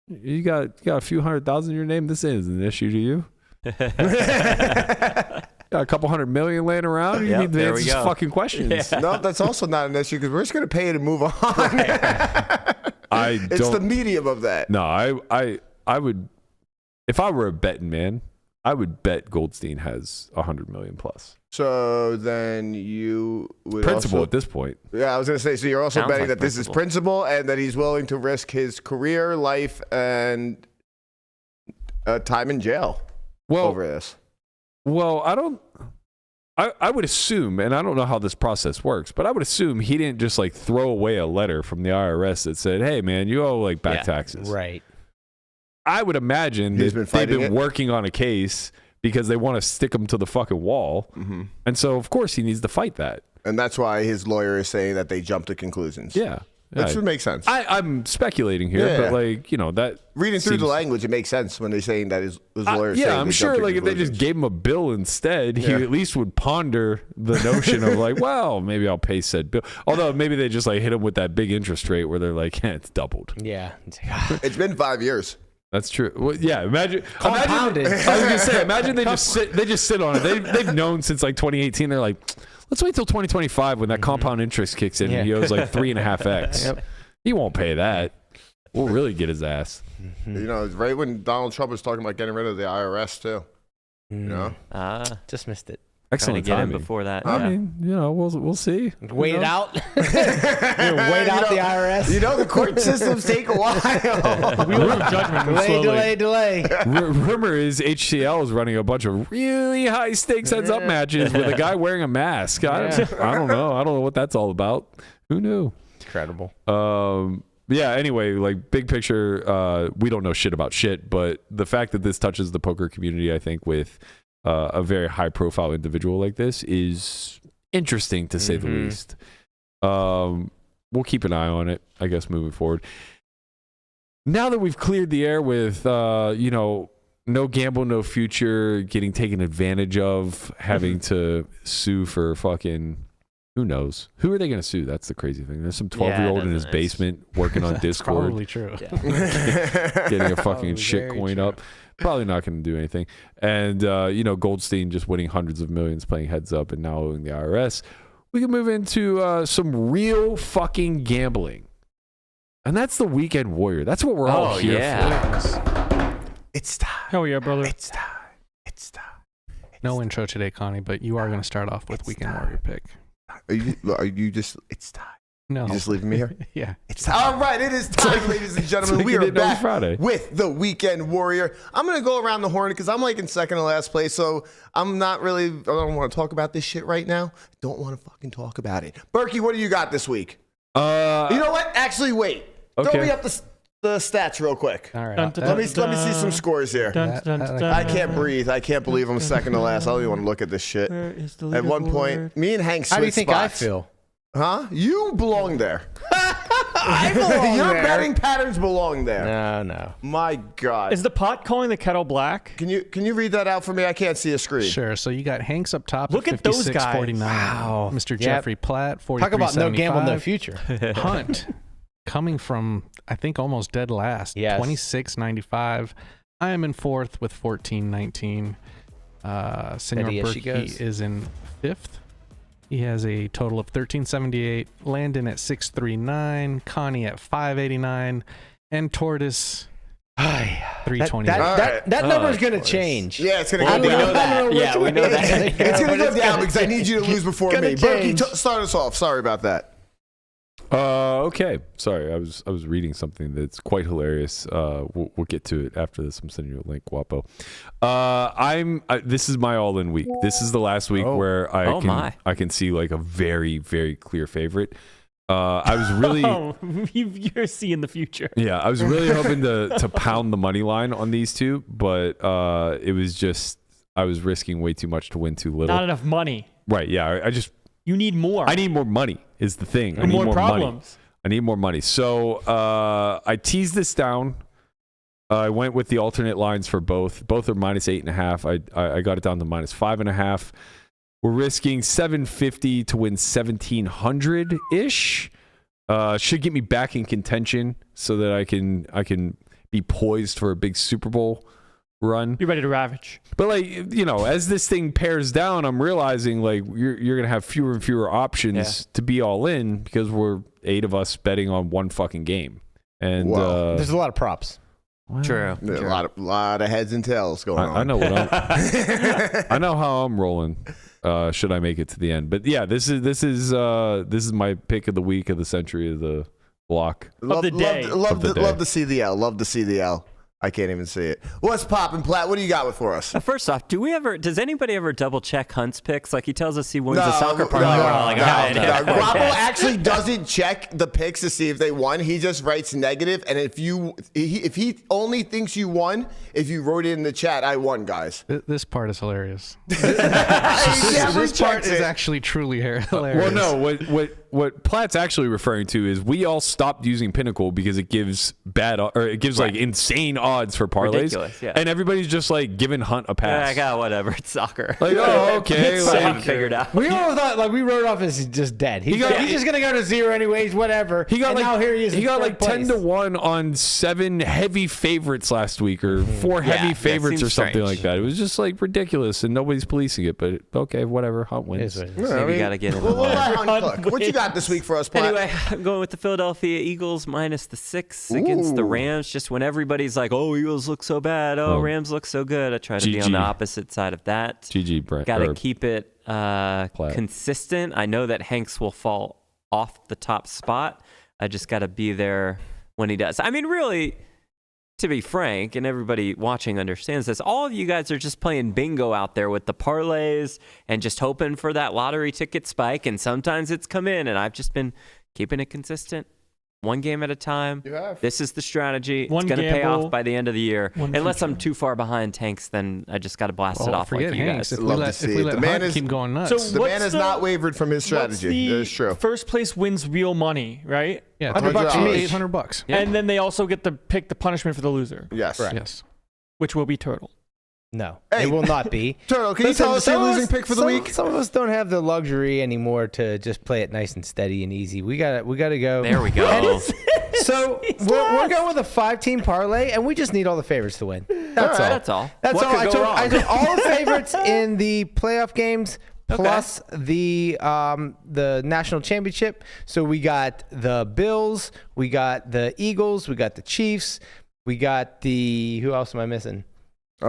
You got a few $100,000 in your name. This is an issue to you. Got a couple $100 million laying around. You Yep, need to there we answer go. fucking questions. Yeah. No, that's also not an issue because we're just going to pay it and move on. It's the medium of that. No, I would, if I were a betting man, I would bet Goldstein has 100 million plus. So then you would Principal also, at this point. Yeah, I was going to say, so you're also Sounds betting like that this is principal and that he's willing to risk his career, life, and time in jail over this. Well, I would assume, and I don't know how this process works, but I would assume he didn't just like throw away a letter from the IRS that said, "Hey, man, you owe like back taxes." Right. I would imagine He's that been they've fighting been it? working on a case because they want to stick him to the fucking wall, and so of course he needs to fight that. And that's why his lawyer is saying that they jumped to conclusions. Yeah, That should make sense. I'm speculating here, Yeah. but like, you know, that Reading through the seems- language, it makes sense when they're saying that his lawyer is saying yeah, I'm they sure jumped to like if they just conclusions. gave him a bill instead, he Yeah. at least would ponder the notion of like, well, maybe I'll pay said bill. Although maybe they just like hit him with that big interest rate where they're like, it's doubled. Yeah. It's been 5 years. That's true. Well, yeah, imagine. Compounded. I was gonna say, imagine they just sit on it. They've known since like 2018. They're like, Let's wait till 2025 when that compound interest kicks in and he owes like 3.5x. Yep. He won't pay that. We'll really get his ass. You know, it's right when Donald Trump was talking about getting rid of the IRS too. You know, Just missed it. Excellent get timing. him before that. I mean, we'll see. Wait it out. Wait out the IRS. You know, the court systems take a while. Wheels of judgment move slowly. Delay. Rumor is HCL is running a bunch of really high stakes heads up matches with a guy wearing a mask. I don't know. I don't know what that's all about. Who knew? Incredible. Yeah, anyway, like big picture, we don't know shit about shit, but the fact that this touches the poker community, I think, with a very high profile individual like this is interesting to say the least. We'll keep an eye on it, I guess, moving forward. Now that we've cleared the air with, no gamble, no future, getting taken advantage of, having to sue for fucking... Who knows? Who are they going to sue? That's the crazy thing. There's some 12-year-old in his basement working on Discord. Probably true. Getting a fucking shitcoin up. Probably not going to do anything. And, Goldstein just winning hundreds of millions playing heads up and now owing the IRS. We can move into some real fucking gambling. And that's the Weekend Warrior. That's what we're all here for. It's time. Hell yeah, brother. It's time. It's time. No intro today, Connie, but you are going to start off with Weekend Warrior pick. Are you just? It's time. No. You just leaving me here? Yeah. It's time. All right, it is time, ladies and gentlemen. We are back Friday with the Weekend Warrior. I'm going to go around the horn because I'm like in second to last place, so I don't want to talk about this shit right now. Don't want to fucking talk about it. Berkey, what do you got this week? You know what? Actually, wait. Okay. Throw me up the stats real quick. All right. Let me see some scores here. I can't breathe. I can't believe I'm second to last. I don't even want to look at this shit. At one point, me and Hank switched How do you think I spots. feel? Huh? You belong there. I belong Your there. betting patterns belong there. No. My God. Is the pot calling the kettle black? Can you read that out for me? I can't see a screen. Sure. So you got Hanks up top. Look at those guys. 56.49. Wow. Mr. Yep. Jeffrey Platt, 43.75. Talk about no gamble, no future. Hunt coming from, I think, almost dead last. Yes. 26.95. I am in fourth with 14.19. Senor Steady as she goes. Berkey is in fifth. He has a total of 13.78. Landon at 6.39. Connie at 5.89. And Tortoise 3.20. That number's going to change. Yeah, it's going to go We down. know that. Yeah, we know that. It's going to go down because I need you to lose before me. Berkey, change. start us off. Sorry about that. Okay. Sorry, I was reading something that's quite hilarious. We'll get to it after this. I'm sending you a link, Guapo. This is my all-in week. This is the last week where I can see like a very, very clear favorite. I was really You're seeing the future. I was really hoping to pound the money line on these two, but it was just I was risking way too much to win too little. Not enough money. Right? Yeah. You need more. I need more money is the thing. I And need more more problems. money. I need more money. So I teased this down. I went with the alternate lines for both. Both are minus 8.5. I got it down to minus 5.5. We're risking $750 to win $1,700 ish. Should get me back in contention so that I can be poised for a big Super Bowl run. You're ready to ravage. But like, as this thing pairs down, I'm realizing like you're gonna have fewer and fewer options to be all in because we're 8 of us betting on one fucking game. And There's a lot of props. True. There's a lot of heads and tails going on. I know what I know how I'm rolling. Should I make it to the end? But yeah, this is my pick of the week, of the century, of the block. Of the day. Love to see the L. Love to see the L. I can't even see it. What's poppin', Platt? What do you got for us? First off, does anybody ever double check Hunt's picks? Like he tells us he wins a soccer parlay. Guapo actually doesn't check the picks to see if they won. He just writes negative, and if he only thinks you won, if you wrote it in the chat, I won, guys. This part is hilarious. This This part is actually truly hilarious. Well, no, what Platt's actually referring to is we all stopped using Pinnacle because it gives like insane odds for parlays. Ridiculous, yeah. And everybody's just like giving Hunt a pass. Whatever. It's soccer. Like, oh, okay. It's like, figured out. We all thought, like, we wrote off as just dead. He's just going to go to 0 anyways, whatever. now here he is. He got like place. 10-1 on 7 heavy favorites last week, or 4 heavy favorites, or something like that. It was just like ridiculous, and nobody's policing it. But okay, whatever. Hunt wins. Maybe you got to get in. What you got this week for us, Platt? Anyway, I'm going with the Philadelphia Eagles minus the 6 against the Rams. Just when everybody's like, "Oh, Eagles look so bad. Oh, Rams look so good," I try to be on the opposite side of that. GG, Brent. Got to keep it consistent. I know that Hanks will fall off the top spot. I just got to be there when he does. I mean, really, to be frank, and everybody watching understands this, all of you guys are just playing bingo out there with the parlays and just hoping for that lottery ticket spike. And sometimes it's come in, and I've just been keeping it consistent. One game at a time. This is the strategy. It's going to pay off by the end of the year. Unless I'm too far behind Tanks, then I just got to blast it off like you guys. If we let Hunt keep going nuts. So the man has not wavered from his strategy. That is true. First place wins real money, right? Yeah, $100 for me. $800. Yeah. And then they also get to pick the punishment for the loser. Yes. Correct. Yes. Which will be Turtle. No, Hey. it will not be. Turtle, can you tell us your losing pick for the week? Some of us don't have the luxury anymore to just play it nice and steady and easy. We got to go. There we go. So we're going with a 5-team parlay, and we just need all the favorites to win. That's all. That's all. That's What all. could go wrong? I took all the favorites in the playoff games plus the national championship. So we got the Bills, we got the Eagles, we got the Chiefs, we got the who else am I missing? Wait,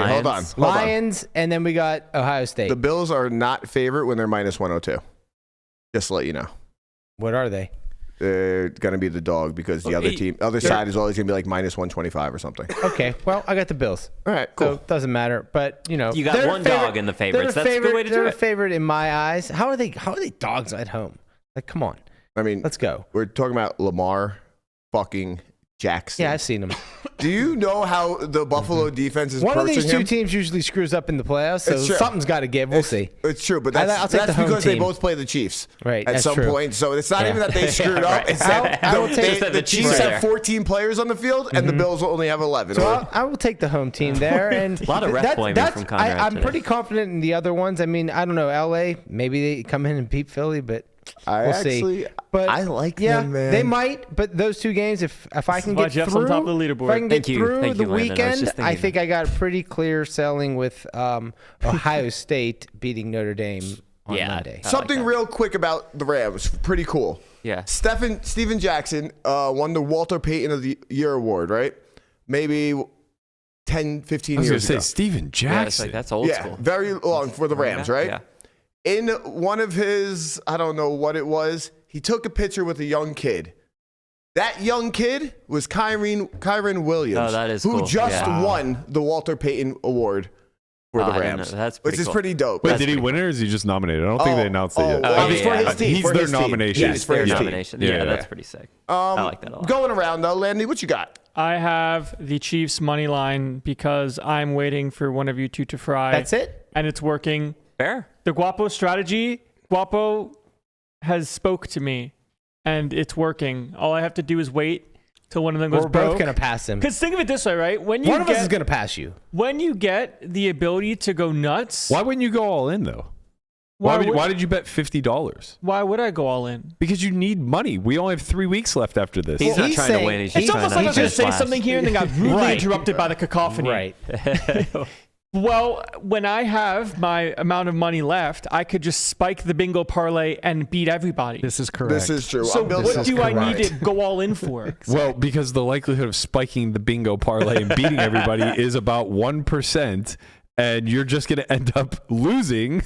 hold on. Lions, and then we got Ohio State. The Bills are not favorite when they're minus 102. Just to let you know. What are they? They're going to be the dog because the other side is always going to be like minus 125 or something. Okay, well, I got the Bills. All right, cool. So it doesn't matter, but you got one dog in the favorites. That's a good way to do They're it. a favorite in my eyes. How are they dogs at home? Like, come on. I mean, let's go. We're talking about Lamar fucking Jackson. Yeah, I've seen him. Do you know how the Buffalo defense is One of approaching these two him? teams usually screws up in the playoffs, so something's got to give. We'll see. It's true, but I'll that's take the home because team. they both play the Chiefs right, at some point. So it's not even that they screwed up. It's that the Chiefs have 14 players on the field, and the Bills only have 11. So I will take the home team there. And a lot of ref blaming from Conrad I'm today. pretty confident in the other ones. I mean, I don't know, LA, maybe they come in and beat Philly, but we'll see. But I like them, man. They might, but those two games, if I can get Jeff's through, on top of the leaderboard. if I can get Thank through you, the Landon. I was weekend, just I thinking think I got a pretty clear sailing with Ohio State beating Notre Dame on Monday. Something real quick about the Rams. Pretty cool. Yeah. Steven Jackson won the Walter Payton of the Year award, right? Maybe 10, 15 I was years going to say ago. Steven Jackson. Yeah, that's old school. Very long for the Rams, right? Yeah. In one of his, I don't know what it was, he took a picture with a young kid. That young kid was Kyron Williams, Oh, that is who cool. just won the Walter Payton Award for the I didn't Rams, know. That's which pretty is cool. pretty dope. Wait, did he win it, or is he just nominated? I don't think they announced it yet. It's for his team. He's for their his team. nomination. Yeah, It's it's for their his team. nomination. Yeah, Yeah, yeah. that's pretty sick. I like that a lot. Going around though, Landy, what you got? I have the Chiefs money line because I'm waiting for one of you two to fry. That's it? And it's working. Fair. The Guapo strategy, Guapo has spoke to me, and it's working. All I have to do is wait till one of them goes We're broke. both going to pass him. Because think of it this way, right? When you One of us is going to pass you. when you get the ability to go nuts, Why wouldn't you go all in, though? Why did you bet $50? why would I go all in? Because you need money. We only have 3 weeks left after this. He's not he's trying to saying- win. He's It's just almost trying like to I was going to say finish something here and then got rudely interrupted by the cacophony. Right. Well, when I have my amount of money left, I could just spike the bingo parlay and beat everybody. This is correct. This is true. So I'm building what do I need to go all in for? Well, because the likelihood of spiking the bingo parlay and beating everybody is about 1%, and you're just going to end up losing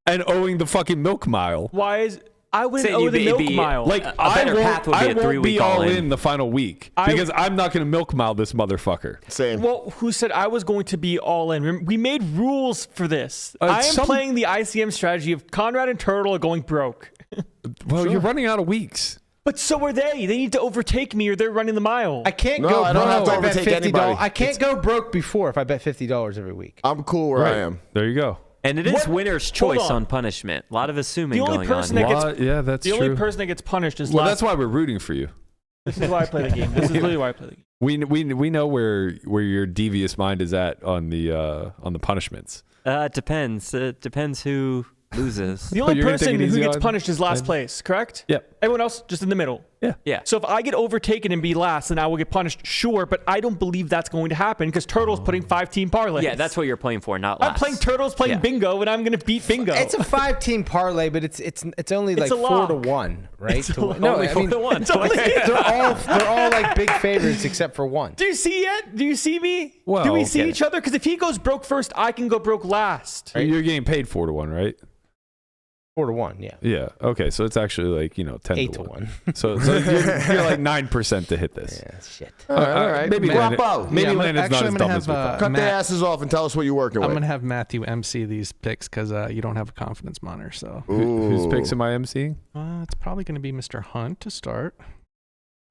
and owing the fucking milk mile. Why is I wouldn't Say owe you'd the be- milk it'd be- mile? Like, A I better won't, path would be I a won't 3 be week all all-in. in the final week because I'm not going to milk mile this motherfucker. Same. Well, who said I was going to be all in? Remember, we made rules for this. I am some- playing the ICM strategy of Conrad and Turtle are going broke. Well, you're running out of weeks. But so are they. They need to overtake me or they're running the mile. I can't No, go I broke don't have to if I bet overtake $50. anybody. I can't go broke before if I bet $50 every week. I'm cool where I am. There you go. And it is winner's choice on. on punishment. A lot of assuming The only going person on. that gets yeah, that's the true. only person that gets punished is Well, last. that's why we're rooting for you. This is why I play the game. This is literally why I play the game. We know where your devious mind is at on the punishments. It depends. It depends who loses. The only you're gonna person take it who easy gets on- punished is last place, correct? Yep. Everyone else just in the middle. Yeah. So if I get overtaken and be last, then I will get punished, sure, but I don't believe that's going to happen because Turtle's putting 5-team parlays. Yeah, that's what you're playing for, not I'm last. playing Turtles playing Yeah. bingo, and I'm going to beat bingo. It's a 5-team parlay, but it's only like a 4 to lock. 1, right? It's a To lock. win. No, Only I 4 mean, to 1. they're all like big favorites except for one. Do you see it? Do you see me? Well, Do we see okay. each other? Because if he goes broke first, I can go broke last. You're getting paid 4 to 1, right? 4 to 1, yeah. Yeah. Okay. So it's actually like 10 8 to to 1. 1. So you're like 9% to hit this. Yeah, shit. All right. Maybe Guapo. Maybe Yeah, Landon's not actually, as I'm dumb gonna as we have, thought. Cut their Matt- asses off and tell us what you're working I'm with. gonna have Matthew MC these picks because you don't have a confidence monitor. So Whose picks am I emceeing? it's probably going to be Mr. Hunt to start.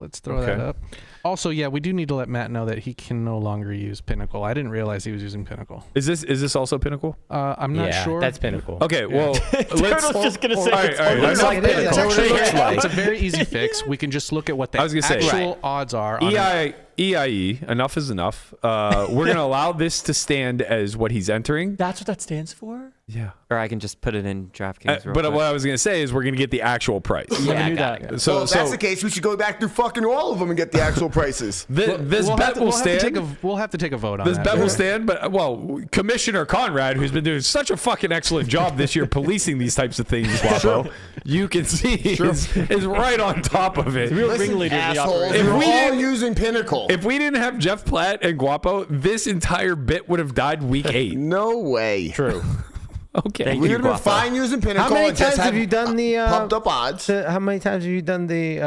Let's throw that Okay. up. Also, yeah, we do need to let Matt know that he can no longer use Pinnacle. I didn't realize he was using Pinnacle. Is this also Pinnacle? I'm not yeah, sure. that's Pinnacle. Okay. Well, Turtle's just going to say all right, it's all right, only let's like it is. Pinnacle. That's what it looks like. It's a very easy fix. We can just look at what the I was gonna say, actual odds are. On EIE, enough is enough. We're going to allow this to stand as what he's entering. That's what that stands for? Yeah. Or I can just put it in DraftKings. real But quick. what I was going to say is we're going to get the actual price. Yeah, I knew that. So, Well, if that's the case, we should go back through fucking all of them and get the actual prices. this bet will stand. We'll have to take a vote on This that. bet will stand, but Commissioner Conrad, who's been doing such a fucking excellent job this year policing these types of things, Guapo, you can see is right on top of it. Real Listen, ringleader of the assholes, operation. we're we all didn't- using Pinnacle. If we didn't have Jeff Platt and Guapo, this entire bit would have died week 8. No way. True. Okay. Thank We you, would have been Guapo. fine using Pinnacle. How many and just times have you done the pumped up odds? How many times have you done the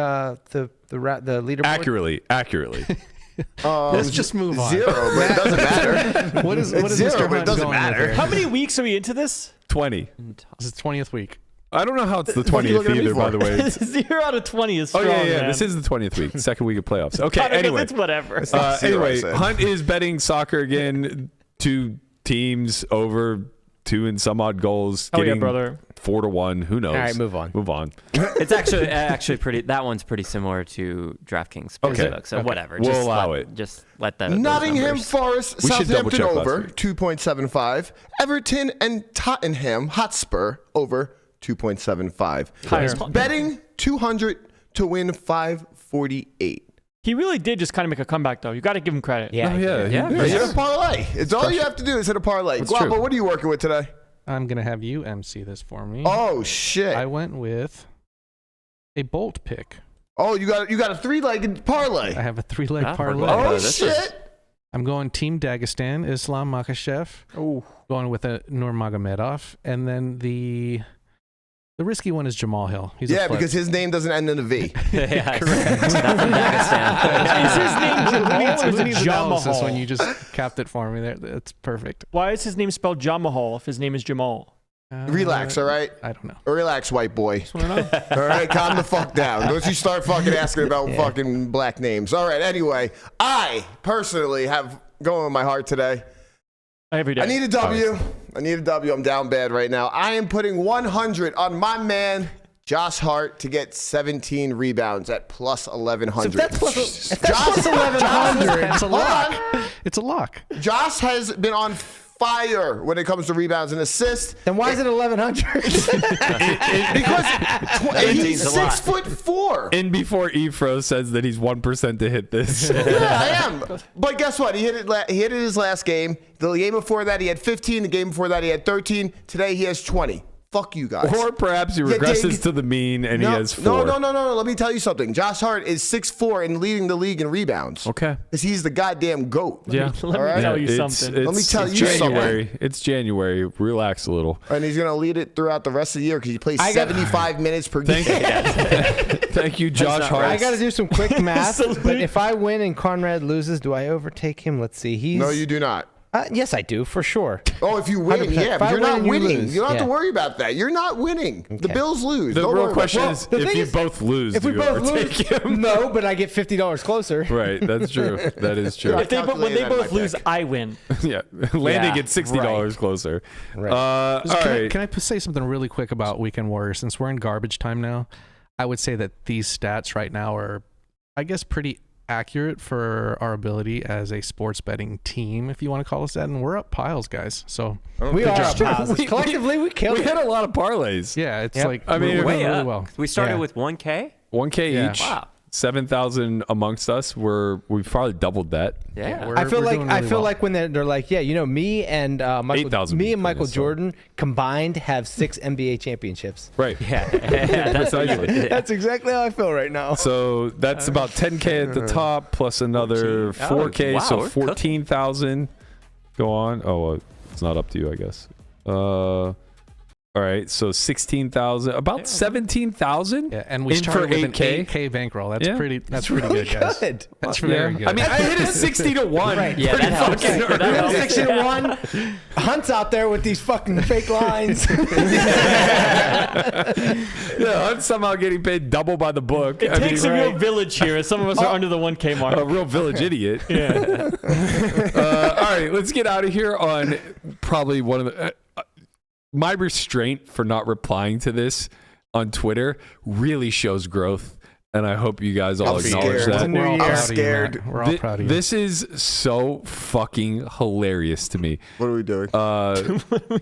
leaderboard? Accurately. Let's just move on. 0, but it doesn't matter. What is It's 0, Mr. but it Hunt doesn't going matter. with here? How many weeks are we into this? 20. This is 20th week. I don't know how it's the What are you 20th looking at me either, by for? the way. It's- 0 out of 20 is oh, strong, yeah. man. This is the 20th week, second week of playoffs. Okay, Because anyway. it's whatever. Zero, I Anyway, said. Hunt is betting soccer again. 2 teams over 2 and some odd goals. Oh, yeah, Getting brother. 4 to 1. Who knows? All right, move on. Move on. It's actually pretty. That one's pretty similar to DraftKings Sportsbook. So whatever. We'll just allow let, it. Just let that. those Nottingham numbers. Forest, We should double Southampton check last over week. 2.75. Everton and Tottenham Hotspur over 2.75. Higher. Betting 200 to win 548. He really did just kind of make a comeback, though. You got to give him credit. Yeah. Oh, yeah. Yeah, Hit a parlay. It's all you have to do is hit a parlay. That's Guapo, true. what are you working with today? I'm going to have you MC this for me. Oh shit! I went with a bolt pick. Oh, you got a 3-legged parlay. I have a 3-leg Ah, parlay. we're glad. Oh this is- shit! I'm going Team Dagestan, Islam Makhachev. Oh, Going with a Nurmagomedov. And then the risky one is Jamal Hill. He's Yeah, a flip. because his name doesn't end in a V. Yeah, correct. Not from Dagestan. Is his name Jamal or is Who it needs Jamal? analysis when you just capped it for me there? That's perfect. Why is his name spelled Jamahal if his name is Jamal? Relax, all right? I don't know. Relax, white boy. Just wanna know. All right, calm the fuck down. Don't you start fucking asking about fucking black names. All right, anyway, I personally have going with my heart today. Every day. I need a W. I need a W. I'm down bad right now. I am putting 100 on my man, Josh Hart, to get 17 rebounds at plus 1,100. If that's plus 1,100, It's a Hold lock. on. It's a lock. Josh has been on fire when it comes to rebounds and assists. then why is it 1,100? Because he's 17's a lot. 6'4". And before Efro says that he's 1% to hit this. Yeah, I am. But guess what? He hit it his last game. The game before that, he had 15. The game before that, he had 13. Today, he has 20. Fuck you guys. Or perhaps he Yeah, regresses dig. to the mean and he has 4. No. Let me tell you something. Josh Hart is 6'4" and leading the league in rebounds. Okay. Because he's the goddamn GOAT. Yeah. Let me All right. tell you It's- something. Let me tell it's you January. It's January. Relax a little. And he's going to lead it throughout the rest of the year because he plays I got- 75 minutes per game. Thank you, Josh not Hart. right. I got to do some quick math. Salute. But if I win and Conrad loses, do I overtake him? Let's see. He's No, you do not. Yes, I do, for sure. Oh, if you win, 100%. yeah. If But I you're not win, you winning. lose. You don't have to Yeah. worry about that. You're not winning. The Okay. Bills lose. The Don't real worry question about is, the if thing you is, both lose, If do we you both overtake lose, him? no, but I get $50 closer. Right, that's true. That is true. When they calculated both that in my lose, pick. I win. Yeah, Landon Yeah, gets $60 closer. Right. All right. Can I say something really quick about Weekend Warriors? Since we're in garbage time now, I would say that these stats right now are, I guess, pretty accurate for our ability as a sports betting team, if you want to call us that. And we're up piles, guys. So We are up piles. We- Collectively, we killed We it. had a lot of parlays. yeah, it's Yep. like I mean, we're Way doing really up. well. We started Yeah. with 1K. 1K Yeah. each. Wow. 7,000 amongst us. We've probably doubled that. Yeah. We're- I feel we're like doing I really feel well. like when they're like, yeah, you know, me and 8,000 Michael so. Jordan combined have 6 NBA championships. Right. Yeah. That's what you would do. That's exactly how I feel right now. So that's about 10K at the top plus another 14. 4K, Oh, so wow, we're 14,000. Go on. Oh, it's not up to you, I guess. All right, so 16,000, about 17,000. Yeah, and we in started for with an 8K. 8K bankroll. That's Yeah. pretty. That's Really pretty good, guys. good. That's very good. I mean, I hit a 60 to 1. Right. Yeah, pretty that helps. fucking That early. helps. 60 to 1. Hunt's out there with these fucking fake lines. Yeah, I'm somehow getting paid double by the book. It takes a real right. village here, as some of us are under the 1K mark. a real village idiot. Yeah. All right, let's get out of here on probably one of the. My restraint for not replying to this on Twitter really shows growth, and I hope you guys all I'm acknowledge scared. that. We're all New proud Year. of you, scared. Matt. We're all proud of you. This is so fucking hilarious to me. What are we doing?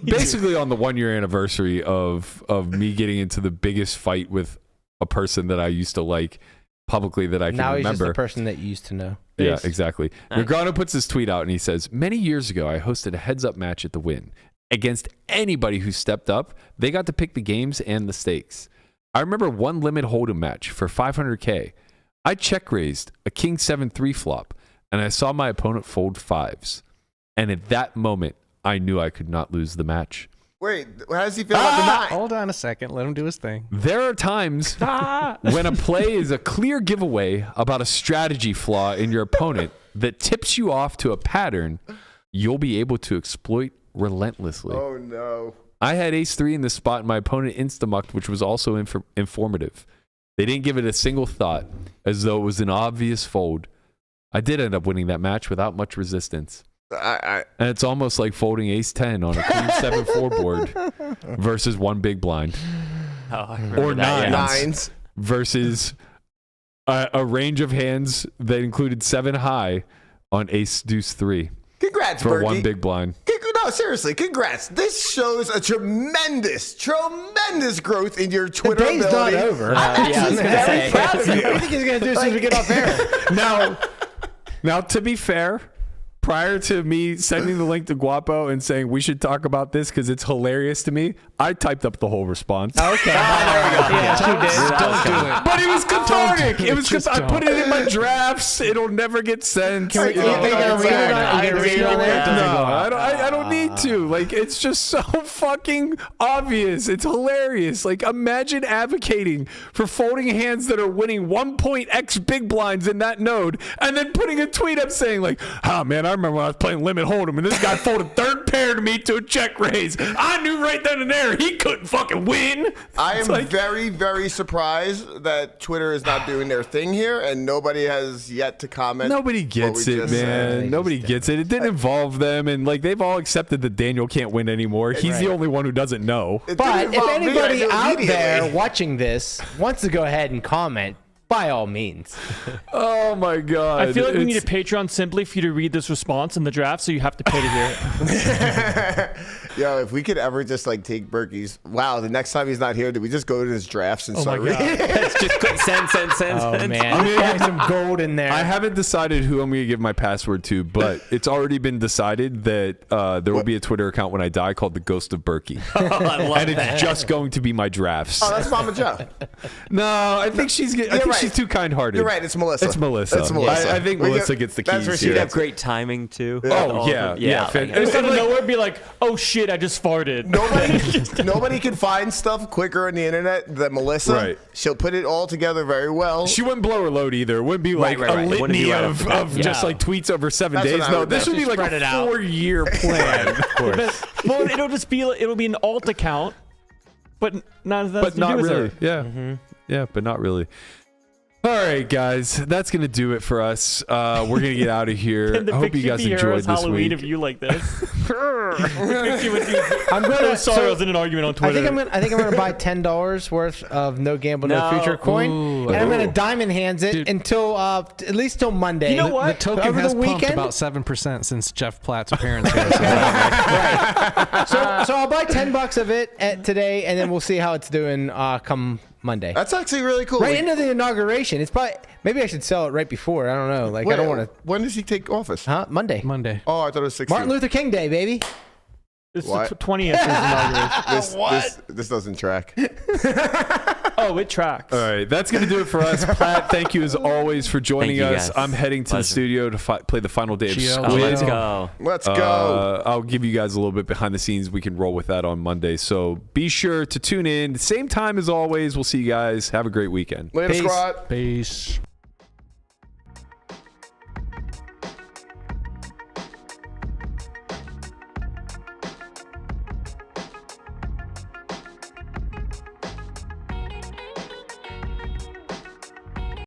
Basically, on the 1 year anniversary of me getting into the biggest fight with a person that I used to like publicly that I can Now he's just remember. the person that you used to know. Yeah, Yes. exactly. Nice. Nagano puts his tweet out and he says, "Many years ago, I hosted a heads-up match at the Win. Against anybody who stepped up, they got to pick the games and the stakes. I remember one limit hold'em match for 500K. I check raised a King 7-3 flop, and I saw my opponent fold fives. And at that moment, I knew I could not lose the match. Wait, how does he feel about the nine? Hold on a second. Let him do his thing. There are times when a play is a clear giveaway about a strategy flaw in your opponent that tips you off to a pattern you'll be able to exploit relentlessly. Oh no. I had ace-3 in this spot, and my opponent insta-mucked, which was also informative. They didn't give it a single thought, as though it was an obvious fold. I did end up winning that match without much resistance. And it's almost like folding ace-10 on a Queen 7-4 board versus one big blind. Oh, I remember Or that, yeah. Nines. Versus a range of hands that included 7 high on ace-deuce-3 Congrats, for Berkey. one big blind. No, seriously, congrats. This shows a tremendous growth in your The Twitter day's not ability. over. I'm yeah, I was actually gonna very say. proud of What do you you. think he's going to do as soon as we get off air? Now, to be fair, prior to me sending the link to Guapo and saying we should talk about this because it's hilarious to me, I typed up the whole response. Okay. Yeah, Don't do it. But it was cathartic. It was Just I put it in my don't. drafts. It'll never get sent. Can we- You you know, think I'll read it on- I you can read it on there? No, I don't need to. Like, it's just so fucking obvious. It's hilarious. Like, imagine advocating for folding hands that are winning 1.x big blinds in that node, and then putting a tweet up saying like, "Ah, man, I remember when I was playing limit hold'em, and this guy folded third pair to me to a check raise. I knew right then and there he couldn't fucking win." I It's am like- very, very surprised that Twitter is not doing their thing here, and nobody has yet to comment. Nobody what gets we it, just man. said. Nobody gets it. It didn't involve them, and like they've all accepted that Daniel can't win anymore. He's the only one who doesn't know. It But didn't if involve me, I anybody knew out there immediately. watching this wants to go ahead and comment, by all means. Oh my god! I feel like we need a It's- Patreon simply for you to read this response in the draft, so you have to pay to hear it. Yo, if we could ever just like take Berkey's, wow, the next time he's not here, do we just go to his drafts and start my God. reading? It's just quick send. Oh man, there's some gold in there. I haven't decided who I'm going to give my password to, but it's already been decided that there will be a Twitter account when I die called the Ghost of Berkey, I love and it's that. just going to be my drafts. Oh, that's Mama Joe. No, I think she's. I think right. she's too kind-hearted. You're right. It's Melissa. It's Melissa. It's Melissa. I think We Melissa get- gets the that's keys where she here. gets Great timing too. Oh All yeah, of it. yeah. like- fan- Just out of nowhere, be like, "Oh shit, did. I just farted. Nobody can find stuff quicker on the internet than Melissa. Right. She'll put it all together very well. She wouldn't blow her load either. It wouldn't be like right. a It wouldn't litany be right of off the bat. just like tweets over 7 That's days. what I No, would this do. would be like Spread a it out. 4-year plan. Of course. Well, it'll be an alt account, but not But not really. Yeah. Yeah, but not really. All right, guys, that's gonna do it for us. We're gonna get out of here. And the I hope you picture guys be enjoyed this Halloween week. of you like this. I'm gonna. Sorry, I was in an argument on I Twitter. think I'm gonna buy $10 worth of No Gamble No No. Future coin, Ooh. and I'm gonna diamond hands it Dude. until at least till Monday. You know The what? token Over has the pumped weekend? about 7% since Jeff Platt's appearance here. So So I'll buy $10 of it today, and then we'll see how it's doing come Monday. That's actually really cool. Right into the inauguration. It's probably maybe I should sell it right before. I don't know. Like I don't want to. When does he take office? Huh? Monday. Monday. Oh, I thought it was 16. Martin Luther King Day, baby. This is What? the 20th is inauguration. This doesn't track. Oh, it tracks. All right, that's going to do it for us. Platt, thank you as always for joining Thank you, us. guys. I'm heading to the Pleasure. studio to play the final day of Gio. Squid. Let's go. Let's go. I'll give you guys a little bit behind the scenes. We can roll with that on Monday. So be sure to tune in. Same time as always. We'll see you guys. Have a great weekend. Later, Peace. squad. Peace.